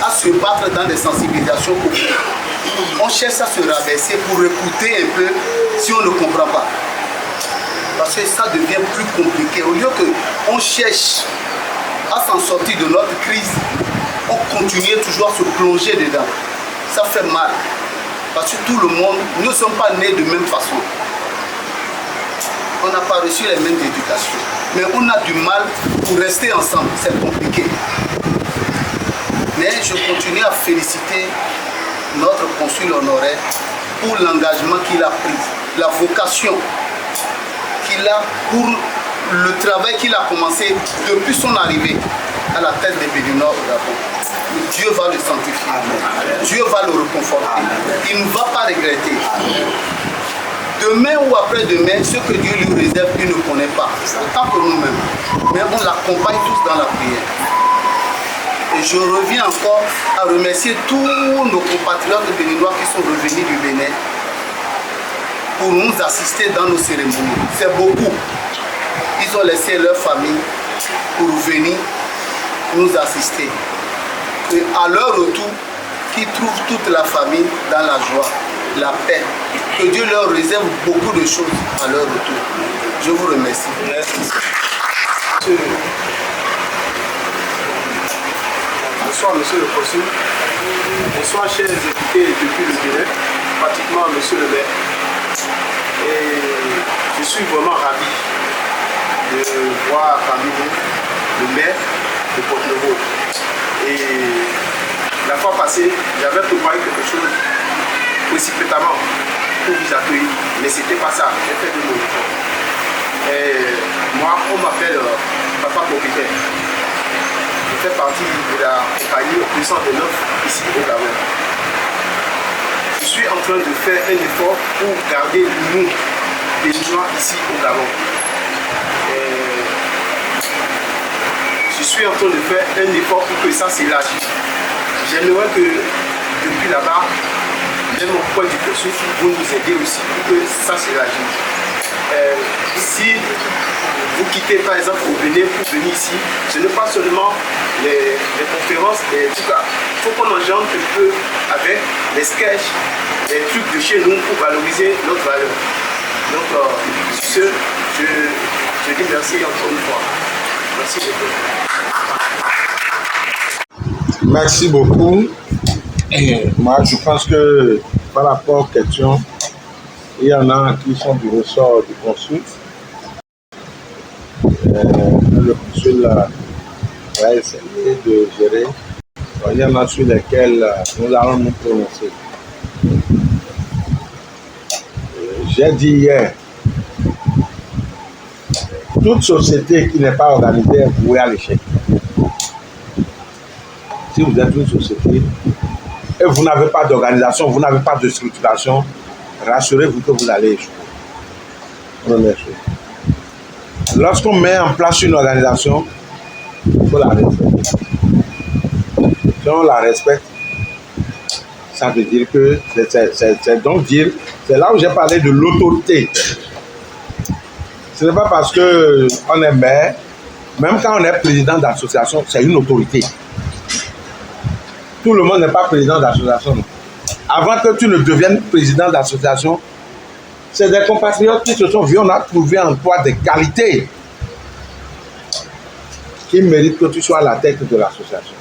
à se battre dans des sensibilisations populaires. On cherche à se rabaisser pour écouter un peu si on ne comprend pas. Parce que ça devient plus compliqué. Au lieu qu'on cherche à s'en sortir de notre crise, on continue toujours à se plonger dedans. Ça fait mal. Parce que tout le monde, nous ne sommes pas nés de même façon. On n'a pas reçu les mêmes éducations. Mais on a du mal pour rester ensemble. C'est compliqué. Mais je continue à féliciter notre consul honoraire pour l'engagement qu'il a pris, la vocation qu'il a pour le travail qu'il a commencé depuis son arrivée à la tête des Béninois au Gabon. Dieu va le sanctifier. Dieu va le reconforter. Il ne va pas regretter. Demain ou après-demain, ce que Dieu lui réserve, il ne connaît pas. Autant que nous-mêmes. Mais on l'accompagne tous dans la prière. Et je reviens encore à remercier tous nos compatriotes béninois qui sont revenus du Bénin pour nous assister dans nos cérémonies. C'est beaucoup. Ils ont laissé leur famille pour venir nous assister. Et à leur retour, qu'ils trouvent toute la famille dans la joie, la paix. Que Dieu leur réserve beaucoup de choses à leur retour. Je vous remercie.
Bonsoir, monsieur le consul. Bonsoir, chers invités depuis le Bénin, pratiquement monsieur le maire. Et je suis vraiment ravi de voir parmi vous le maire de Port-Nouveau. Et la fois passée, j'avais préparé quelque chose précipitamment pour vous accueillir, mais ce n'était pas ça. J'ai fait de mon effort. Et moi, on m'appelle Papa Popitaire. Je fais partie de la compagnie Puissance de Neuf ici au Gabon. Je suis en train de faire un effort pour garder l'union des Béninois ici au Gabon. Je suis en train de faire un effort pour que ça s'élargisse. J'aimerais que depuis là-bas, même au point du cursus, vous nous aidez aussi pour que ça s'élargisse. Si vous quittez par exemple au Bénin pour venir ici, ce n'est pas seulement les conférences, mais en tout cas, il faut qu'on engendre un peu avec les sketchs, les trucs de chez nous pour valoriser notre valeur. Donc, sur ce, je dis merci encore une fois. Merci beaucoup.
Merci beaucoup. Moi, je pense que par rapport aux questions, il y en a qui sont du ressort du consul. Le consul va essayer de gérer. Il y en a sur lesquels nous allons nous prononcer. J'ai dit hier, toute société qui n'est pas organisée est vouée à l'échec. Si vous êtes une société et vous n'avez pas d'organisation, vous n'avez pas de structuration, rassurez-vous que vous allez échouer. Première chose. Lorsqu'on met en place une organisation, il faut la respecter. Si on la respecte, ça veut dire que c'est donc dire, c'est là où j'ai parlé de l'autorité. Ce n'est pas parce qu'on est maire, même quand on est président d'association, c'est une autorité. Tout le monde n'est pas président d'association. Avant que tu ne deviennes président d'association, c'est des compatriotes qui se sont vus, on a trouvé en toi des qualités qui méritent que tu sois à la tête de l'association.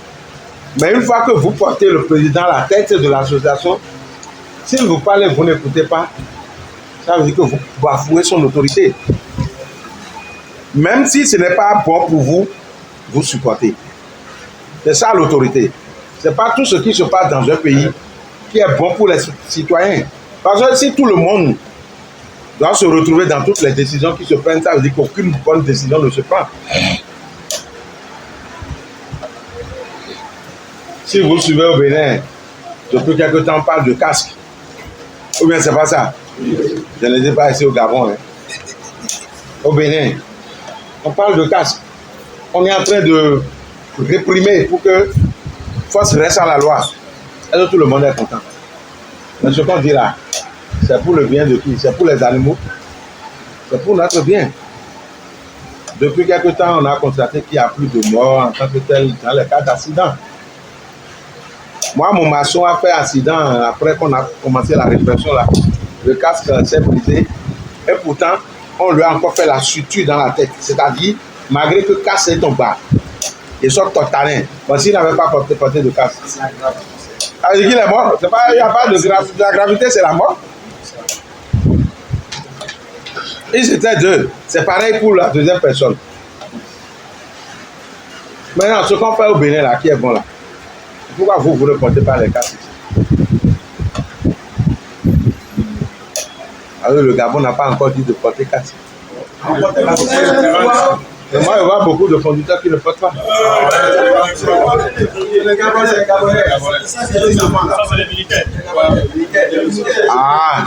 Mais une fois que vous portez le président à la tête de l'association, s'il vous parle et vous n'écoutez pas, ça veut dire que vous bafouez son autorité. Même si ce n'est pas bon pour vous, vous supportez. C'est ça l'autorité. Ce n'est pas tout ce qui se passe dans un pays qui est bon pour les citoyens. Parce que si tout le monde doit se retrouver dans toutes les décisions qui se prennent, ça veut dire qu'aucune bonne décision ne se prend. Si vous suivez au Bénin, depuis quelque temps, on parle de casque. Ou bien c'est pas ça? Je ne dis pas ici au Gabon. Au Bénin, on parle de casque. On est en train de réprimer pour que force reste à la loi. Et tout le monde est content. Mais ce qu'on dit là, c'est pour le bien de qui? C'est pour les animaux. C'est pour notre bien. Depuis quelque temps, on a constaté qu'il n'y a plus de morts en tant que tel dans les cas d'accident. Moi, mon maçon a fait accident après qu'on a commencé la répression là. Le casque s'est brisé. Et pourtant, on lui a encore fait la suture dans la tête. C'est-à-dire, malgré que le casque est tombé, il sort totalement. Bon, s'il n'avait pas porté de casque. Alors, il est mort. Il n'y a pas de gravité. La gravité, c'est la mort. Ils étaient deux. C'est pareil pour la deuxième personne. Maintenant, ce qu'on fait au Bénin là, qui est bon là. Pourquoi vous ne portez pas les casques ici? Alors le Gabon n'a pas encore dit de porter casque. Et moi, je vois beaucoup de conducteurs qui ne votent pas. Ah,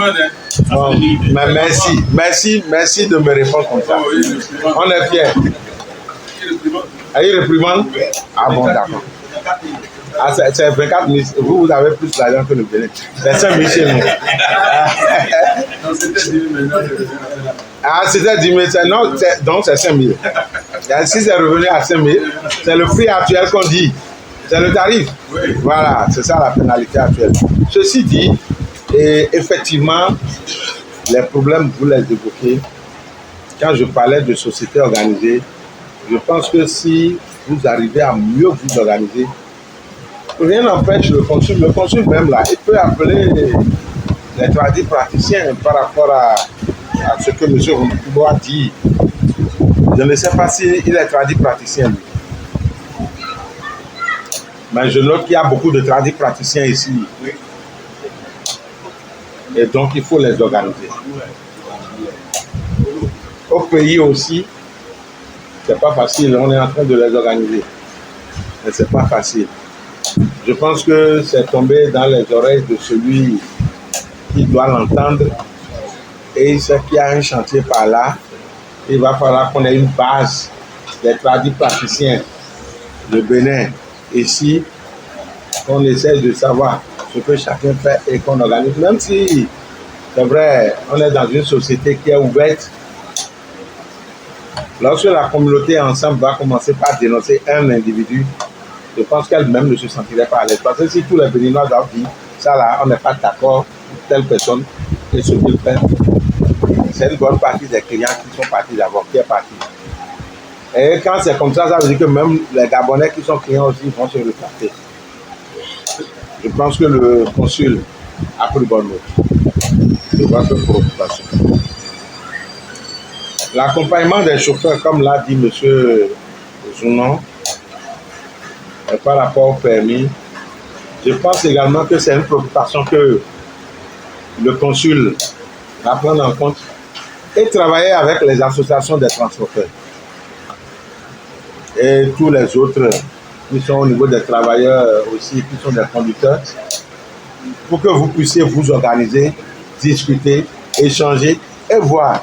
bon, mais merci de me répondre comme ça. On est fiers. Ils réprimandent? Ah bon, d'accord. Ah, c'est 24 000. Vous avez plus d'argent que le Bénin. C'est 5 000 chez nous. Ah, c'était 10 000. Non, donc c'est 5 000. Si c'est revenu à 5 000, c'est le prix actuel qu'on dit. C'est le tarif. Voilà, c'est ça la pénalité actuelle. Ceci dit, et effectivement, les problèmes, vous les évoquez. Quand je parlais de société organisée, je pense que si vous arrivez à mieux vous organiser, rien n'empêche le consul même là, il peut appeler les tradis praticiens par rapport à ce que M. Roubo a dit. Je ne sais pas s'il est tradit praticien lui. Mais je note qu'il y a beaucoup de tradis praticiens ici. Et donc il faut les organiser. Au pays aussi, c'est pas facile, on est en train de les organiser. Mais c'est pas facile. Je pense que c'est tombé dans les oreilles de celui qui doit l'entendre et il sait qu'il y a un chantier par là. Il va falloir qu'on ait une base des tradis praticiens de Bénin ici, qu'on essaie de savoir ce que chacun fait et qu'on organise. Même si, c'est vrai, on est dans une société qui est ouverte. Lorsque la communauté ensemble va commencer par dénoncer un individu, je pense qu'elle-même ne se sentirait pas à l'aise. Parce que si tous les Béninois doivent dire, ça là, on n'est pas d'accord pour telle personne et ce qu'il fait, c'est une bonne partie des clients qui sont partis d'abord, qui est parti. Et quand c'est comme ça, ça veut dire que même les Gabonais qui sont clients aussi vont se rétracter. Je pense que le consul a pris bonne note de votre préoccupation. L'accompagnement des chauffeurs, comme l'a dit M. Zounon, par rapport au permis, je pense également que c'est une préoccupation que le consul va prendre en compte et travailler avec les associations des transporteurs et tous les autres qui sont au niveau des travailleurs aussi, qui sont des conducteurs, pour que vous puissiez vous organiser, discuter, échanger et voir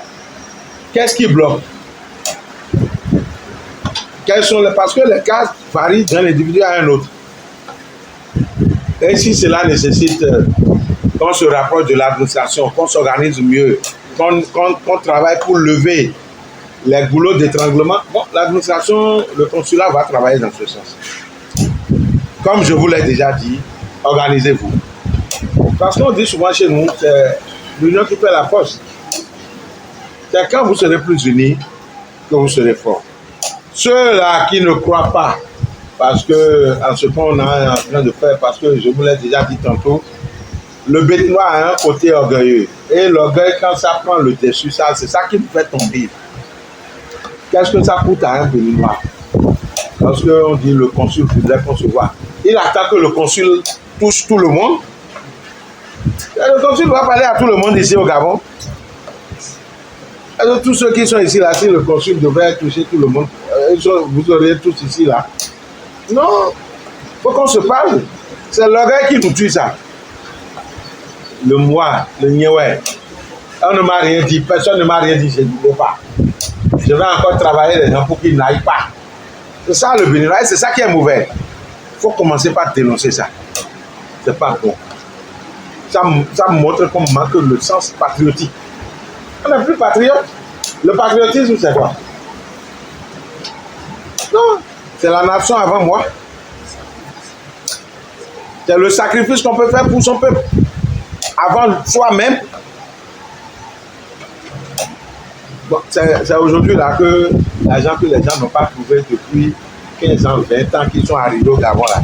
qu'est-ce qui bloque. Quels sont les... Parce que les cas varient d'un individu à un autre. Et si cela nécessite qu'on se rapproche de l'administration, qu'on s'organise mieux, qu'on travaille pour lever les goulots d'étranglement, bon, l'administration, le consulat va travailler dans ce sens. Comme je vous l'ai déjà dit, organisez-vous. Parce qu'on dit souvent chez nous, c'est l'union qui fait la force. C'est quand vous serez plus unis que vous serez forts. Ceux-là qui ne croient pas, parce que en ce qu'on est en train de faire, parce que je vous l'ai déjà dit tantôt, le Béninois a un côté orgueilleux. Et l'orgueil, quand ça prend le dessus, c'est ça qui nous fait tomber. Qu'est-ce que ça coûte à un Béninois? Parce qu'on dit le consul voudrait qu'on se voit. Il attend que le consul touche tout le monde. Et le consul va parler à tout le monde ici au Gabon. Et tous ceux qui sont ici là, si le consul devait toucher tout le monde, vous seriez tous ici là. Non, il faut qu'on se parle. C'est l'orgueil qui nous tue ça. Le moi, le nioué. On ne m'a rien dit, personne ne m'a rien dit, je ne dis pas. Je vais encore travailler les gens pour qu'ils n'aillent pas. C'est ça le Béninois, c'est ça qui est mauvais. Il faut commencer par dénoncer ça. C'est pas bon. Ça montre qu'on manque le sens patriotique. On n'est plus patriote. Le patriotisme, c'est quoi? Non, c'est la nation avant moi. C'est le sacrifice qu'on peut faire pour son peuple. Avant soi-même. Bon, c'est aujourd'hui là que l'argent que les gens n'ont pas trouvé depuis 15 ans, 20 ans qu'ils sont arrivés au Gabon là.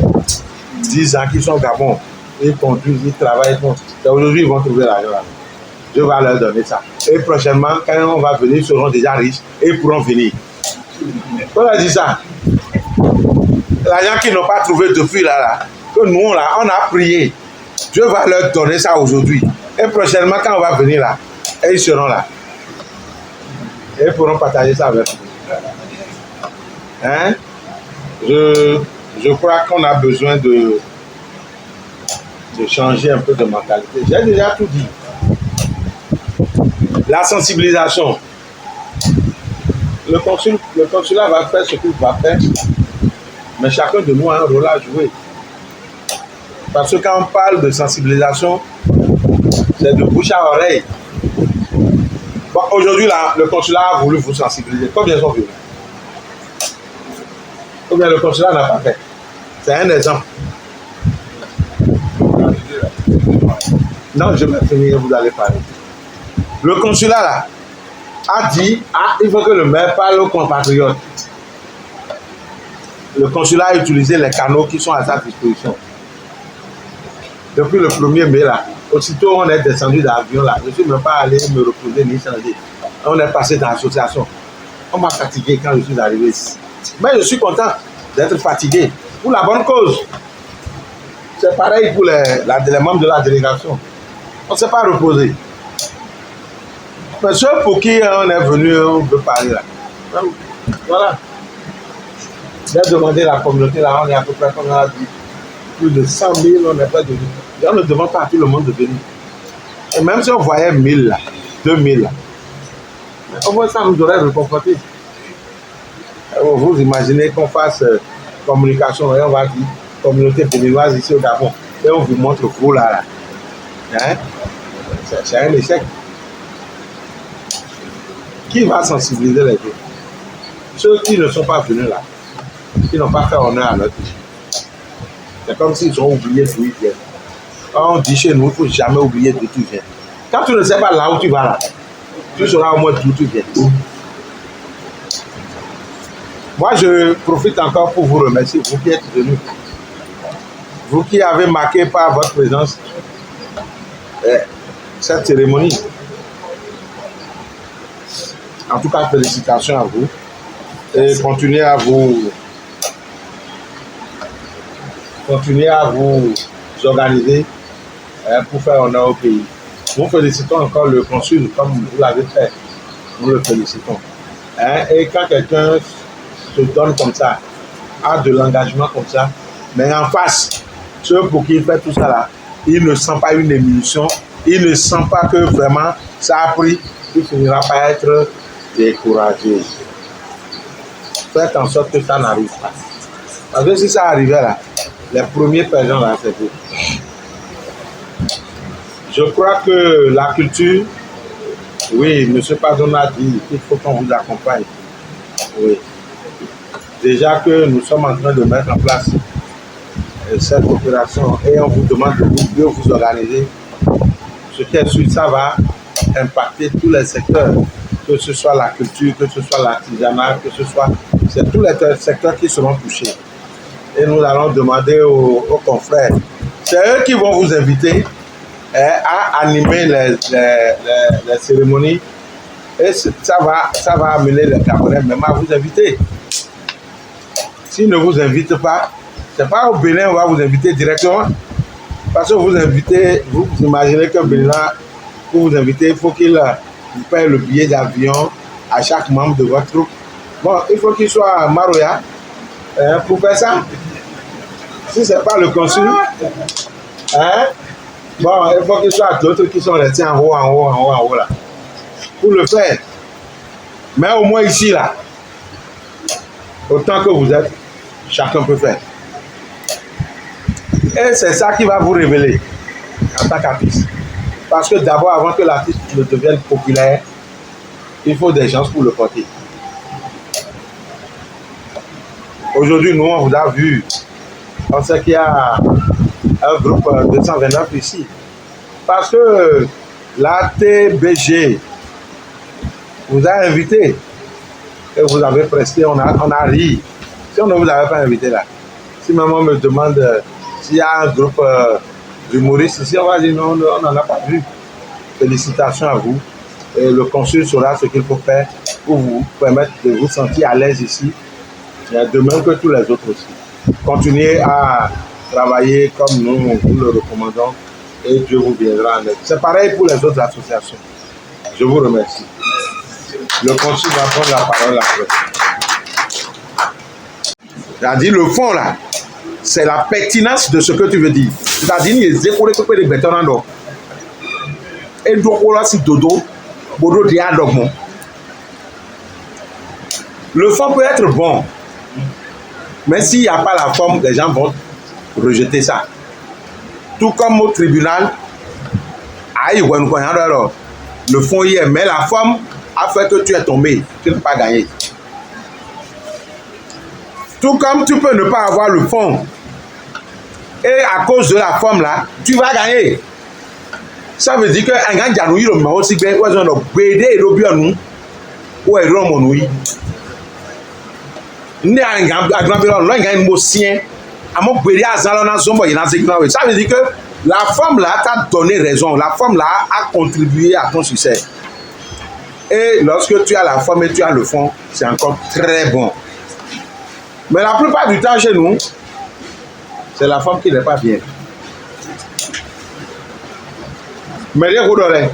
10 ans qu'ils sont au Gabon. Ils conduisent, ils travaillent. C'est aujourd'hui qu'ils vont trouver l'argent là. Je vais leur donner ça. Et prochainement, quand on va venir, ils seront déjà riches et ils pourront venir. On a dit ça. L'argent qu'ils n'ont pas trouvé depuis là, que nous, là, on a prié. Dieu va leur donner ça aujourd'hui. Et prochainement, quand on va venir là, et ils seront là. et ils pourront partager ça avec vous. Hein? Je crois qu'on a besoin de changer un peu de mentalité. J'ai déjà tout dit. La sensibilisation. Le consulat va faire ce qu'il va faire, mais chacun de nous a un rôle à jouer. Parce que quand on parle de sensibilisation, c'est de bouche à oreille. Bon, aujourd'hui, le consulat a voulu vous sensibiliser. Combien sont venus? Combien le consulat n'a pas fait? C'est un exemple. Non, je vais finir, vous allez parler. Le consulat là, a dit, il faut que le maire parle aux compatriotes. Le consulat a utilisé les canaux qui sont à sa disposition. Depuis le 1er mai là, aussitôt on est descendu dans l'avion là, je ne suis même pas allé me reposer ni changer. On est passé dans l'association. On m'a fatigué quand je suis arrivé ici. Mais je suis content d'être fatigué pour la bonne cause. C'est pareil pour les membres de la délégation. On ne s'est pas reposé. Mais ceux pour qui on est venu, on veut parler là. Voilà. J'ai demandé à la communauté là, on est à peu près, comme on a dit, plus de 100 000, on n'est pas venu. On ne demande pas à tout le monde de venir. Et même si on voyait 1000 là, 2000 là, au moins ça nous aurait réconforté. Vous imaginez qu'on fasse communication et on va dire communauté béninoise ici au Gabon et on vous montre vous là. Hein? C'est un échec. Qui va sensibiliser les gens? Ceux qui ne sont pas venus là, qui n'ont pas fait honneur à notre pays. C'est comme s'ils ont oublié d'où ils viennent. Quand on dit chez nous, il ne faut jamais oublier d'où tu viens. Quand tu ne sais pas là où tu vas là, tu sauras au moins d'où tu viens. Moi, je profite encore pour vous remercier, vous qui êtes venus. Vous qui avez marqué par votre présence cette cérémonie. En tout cas, félicitations à vous. Et continuez à vous organiser pour faire honneur au pays. Nous félicitons encore le consul comme vous l'avez fait. Nous le félicitons. Et quand quelqu'un se donne comme ça, a de l'engagement comme ça, mais en face, ceux pour qui il fait tout ça là, il ne sent pas une émulsion, il ne sent pas que vraiment ça a pris, il finira par être découragé. Faites en sorte que ça n'arrive pas. Parce que si ça arrivait là, les premiers perdants là, c'est vous. Je crois que la culture, oui, M. Pardon a dit qu'il faut qu'on vous accompagne. Oui. Déjà que nous sommes en train de mettre en place cette opération et on vous demande de mieux vous organiser, ce qui est sûr, ça va impacter tous les secteurs, que ce soit la culture, que ce soit l'artisanat, que ce soit... C'est tous les secteurs qui seront touchés. Et nous allons demander aux confrères, c'est eux qui vont vous inviter à animer les cérémonies et ça va amener les Camerounais même à vous inviter. S'ils ne vous invitent pas, c'est pas au Bénin on va vous inviter directement. Parce que vous invitez, vous imaginez qu'un Bénin, pour vous inviter, il faut qu'il vous paye le billet d'avion à chaque membre de votre troupe. Bon, il faut qu'il soit à Maroya pour faire ça. Si ce n'est pas le consul, bon, il faut qu'il soit à d'autres qui sont restés en haut là. Pour le faire. Mais au moins ici là, autant que vous êtes, chacun peut faire. Et c'est ça qui va vous révéler en tant qu'artiste. Parce que d'abord, avant que l'artiste ne devienne populaire, il faut des gens pour le porter. Aujourd'hui, nous, on vous a vu. On sait qu'il y a un groupe 229 ici. Parce que la TBG vous a invité. Et vous avez presté, on a ri. Si on ne vous avait pas invité là, si maman me demande s'il y a un groupe d'humoristes ici, on va dire non, on n'en a pas vu. Félicitations à vous. Et le consul saura ce qu'il faut faire pour vous permettre de vous sentir à l'aise ici, de même que tous les autres aussi. Continuez à travailler comme nous vous le recommandons et Dieu vous viendra en aide. C'est pareil pour les autres associations. Je vous remercie. Le consul va prendre la parole après. C'est-à-dire le fond là, c'est la pertinence de ce que tu veux dire. C'est-à-dire les écoles que les bétonnants et donc là si dodo, bodo dia dogmo. Le fond peut être bon, mais s'il n'y a pas la forme, les gens vont rejeter ça. Tout comme au tribunal, le fond y est, mais la forme a fait que tu es tombé, tu n'as pas gagné. Tout comme tu peux ne pas avoir le fond, et à cause de la forme là, tu vas gagner. Ça veut dire que un gars qui a noué le mot aussi bien, ou un bédé et l'obion ou un roman noué. Né un gars à grand bédé, l'un gagne mot sien. À mon bédé à Zalona Zombo, il y a un séquence. Ça veut dire que la forme là t'a donné raison. La forme là a contribué à ton succès. Et lorsque tu as la forme et tu as le fond, c'est encore très bon. Mais la plupart du temps chez nous, c'est la forme qui n'est pas bien. Mais les godolets,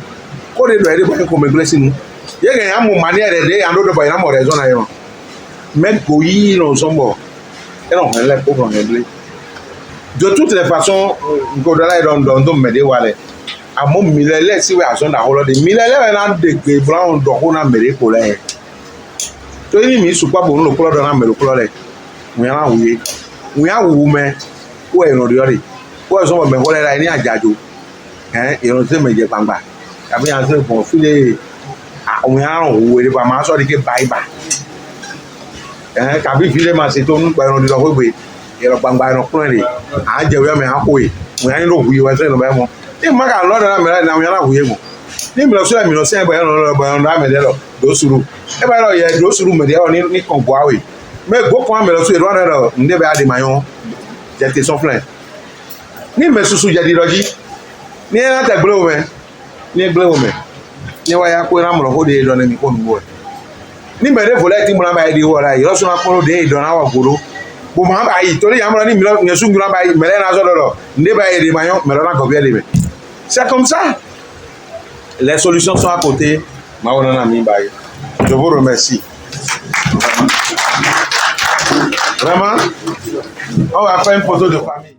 quand ils doivent être comme blessés nous, il y a une manière d'aider un autre par une raison d'ailleurs. Mais couilles non sont bons. Et non, elle est pauvre en anglais. De toutes les façons, godolets dans m'aider wallet. À mon millet, si vous avez un rôle de millet, il y a des blancs d'orgon à mêler pour les. Tu es mis sous quoi pour nous le couleur de la mêle couleur. Oui, oui, oui, mais où est l'audiori? Où est-ce qu'on me voit la ligne à Djadjo? Et on se met des bambas. Il y a un peu pour filer à un ou les bamas sur les baïbas. Kabi filer ma c'est ton par on dit oui. Et le bamba no point. Ah, je vais me appuyer. On a une autre oui, on va faire le même. Et moi quand l'autre là me là, on y a oui moi. Ni me le sur la 1900 ba on a me là do suru. E ba lo ye do suru me dia ni kon boa we. Mais go point me le sur droit là, ndé ba de mayon. J'étais son plein. Ni me susu jadi logi. Ni na ta glo me. Ni glo me. Ni wa ya ko na mo ho de do na mi ko mi wo. Ni me de vola ti mo na ba di wo la. Yo so na ko de do na wa goro. Bo ma ba yi torí ya mo ni mi lo nyesu ngura ba yi me le na so do. Ndé ba de mayon me lo na ko bi de me. C'est comme ça. Les solutions sont à côté. Je vous remercie. Vraiment, on va faire une photo de famille.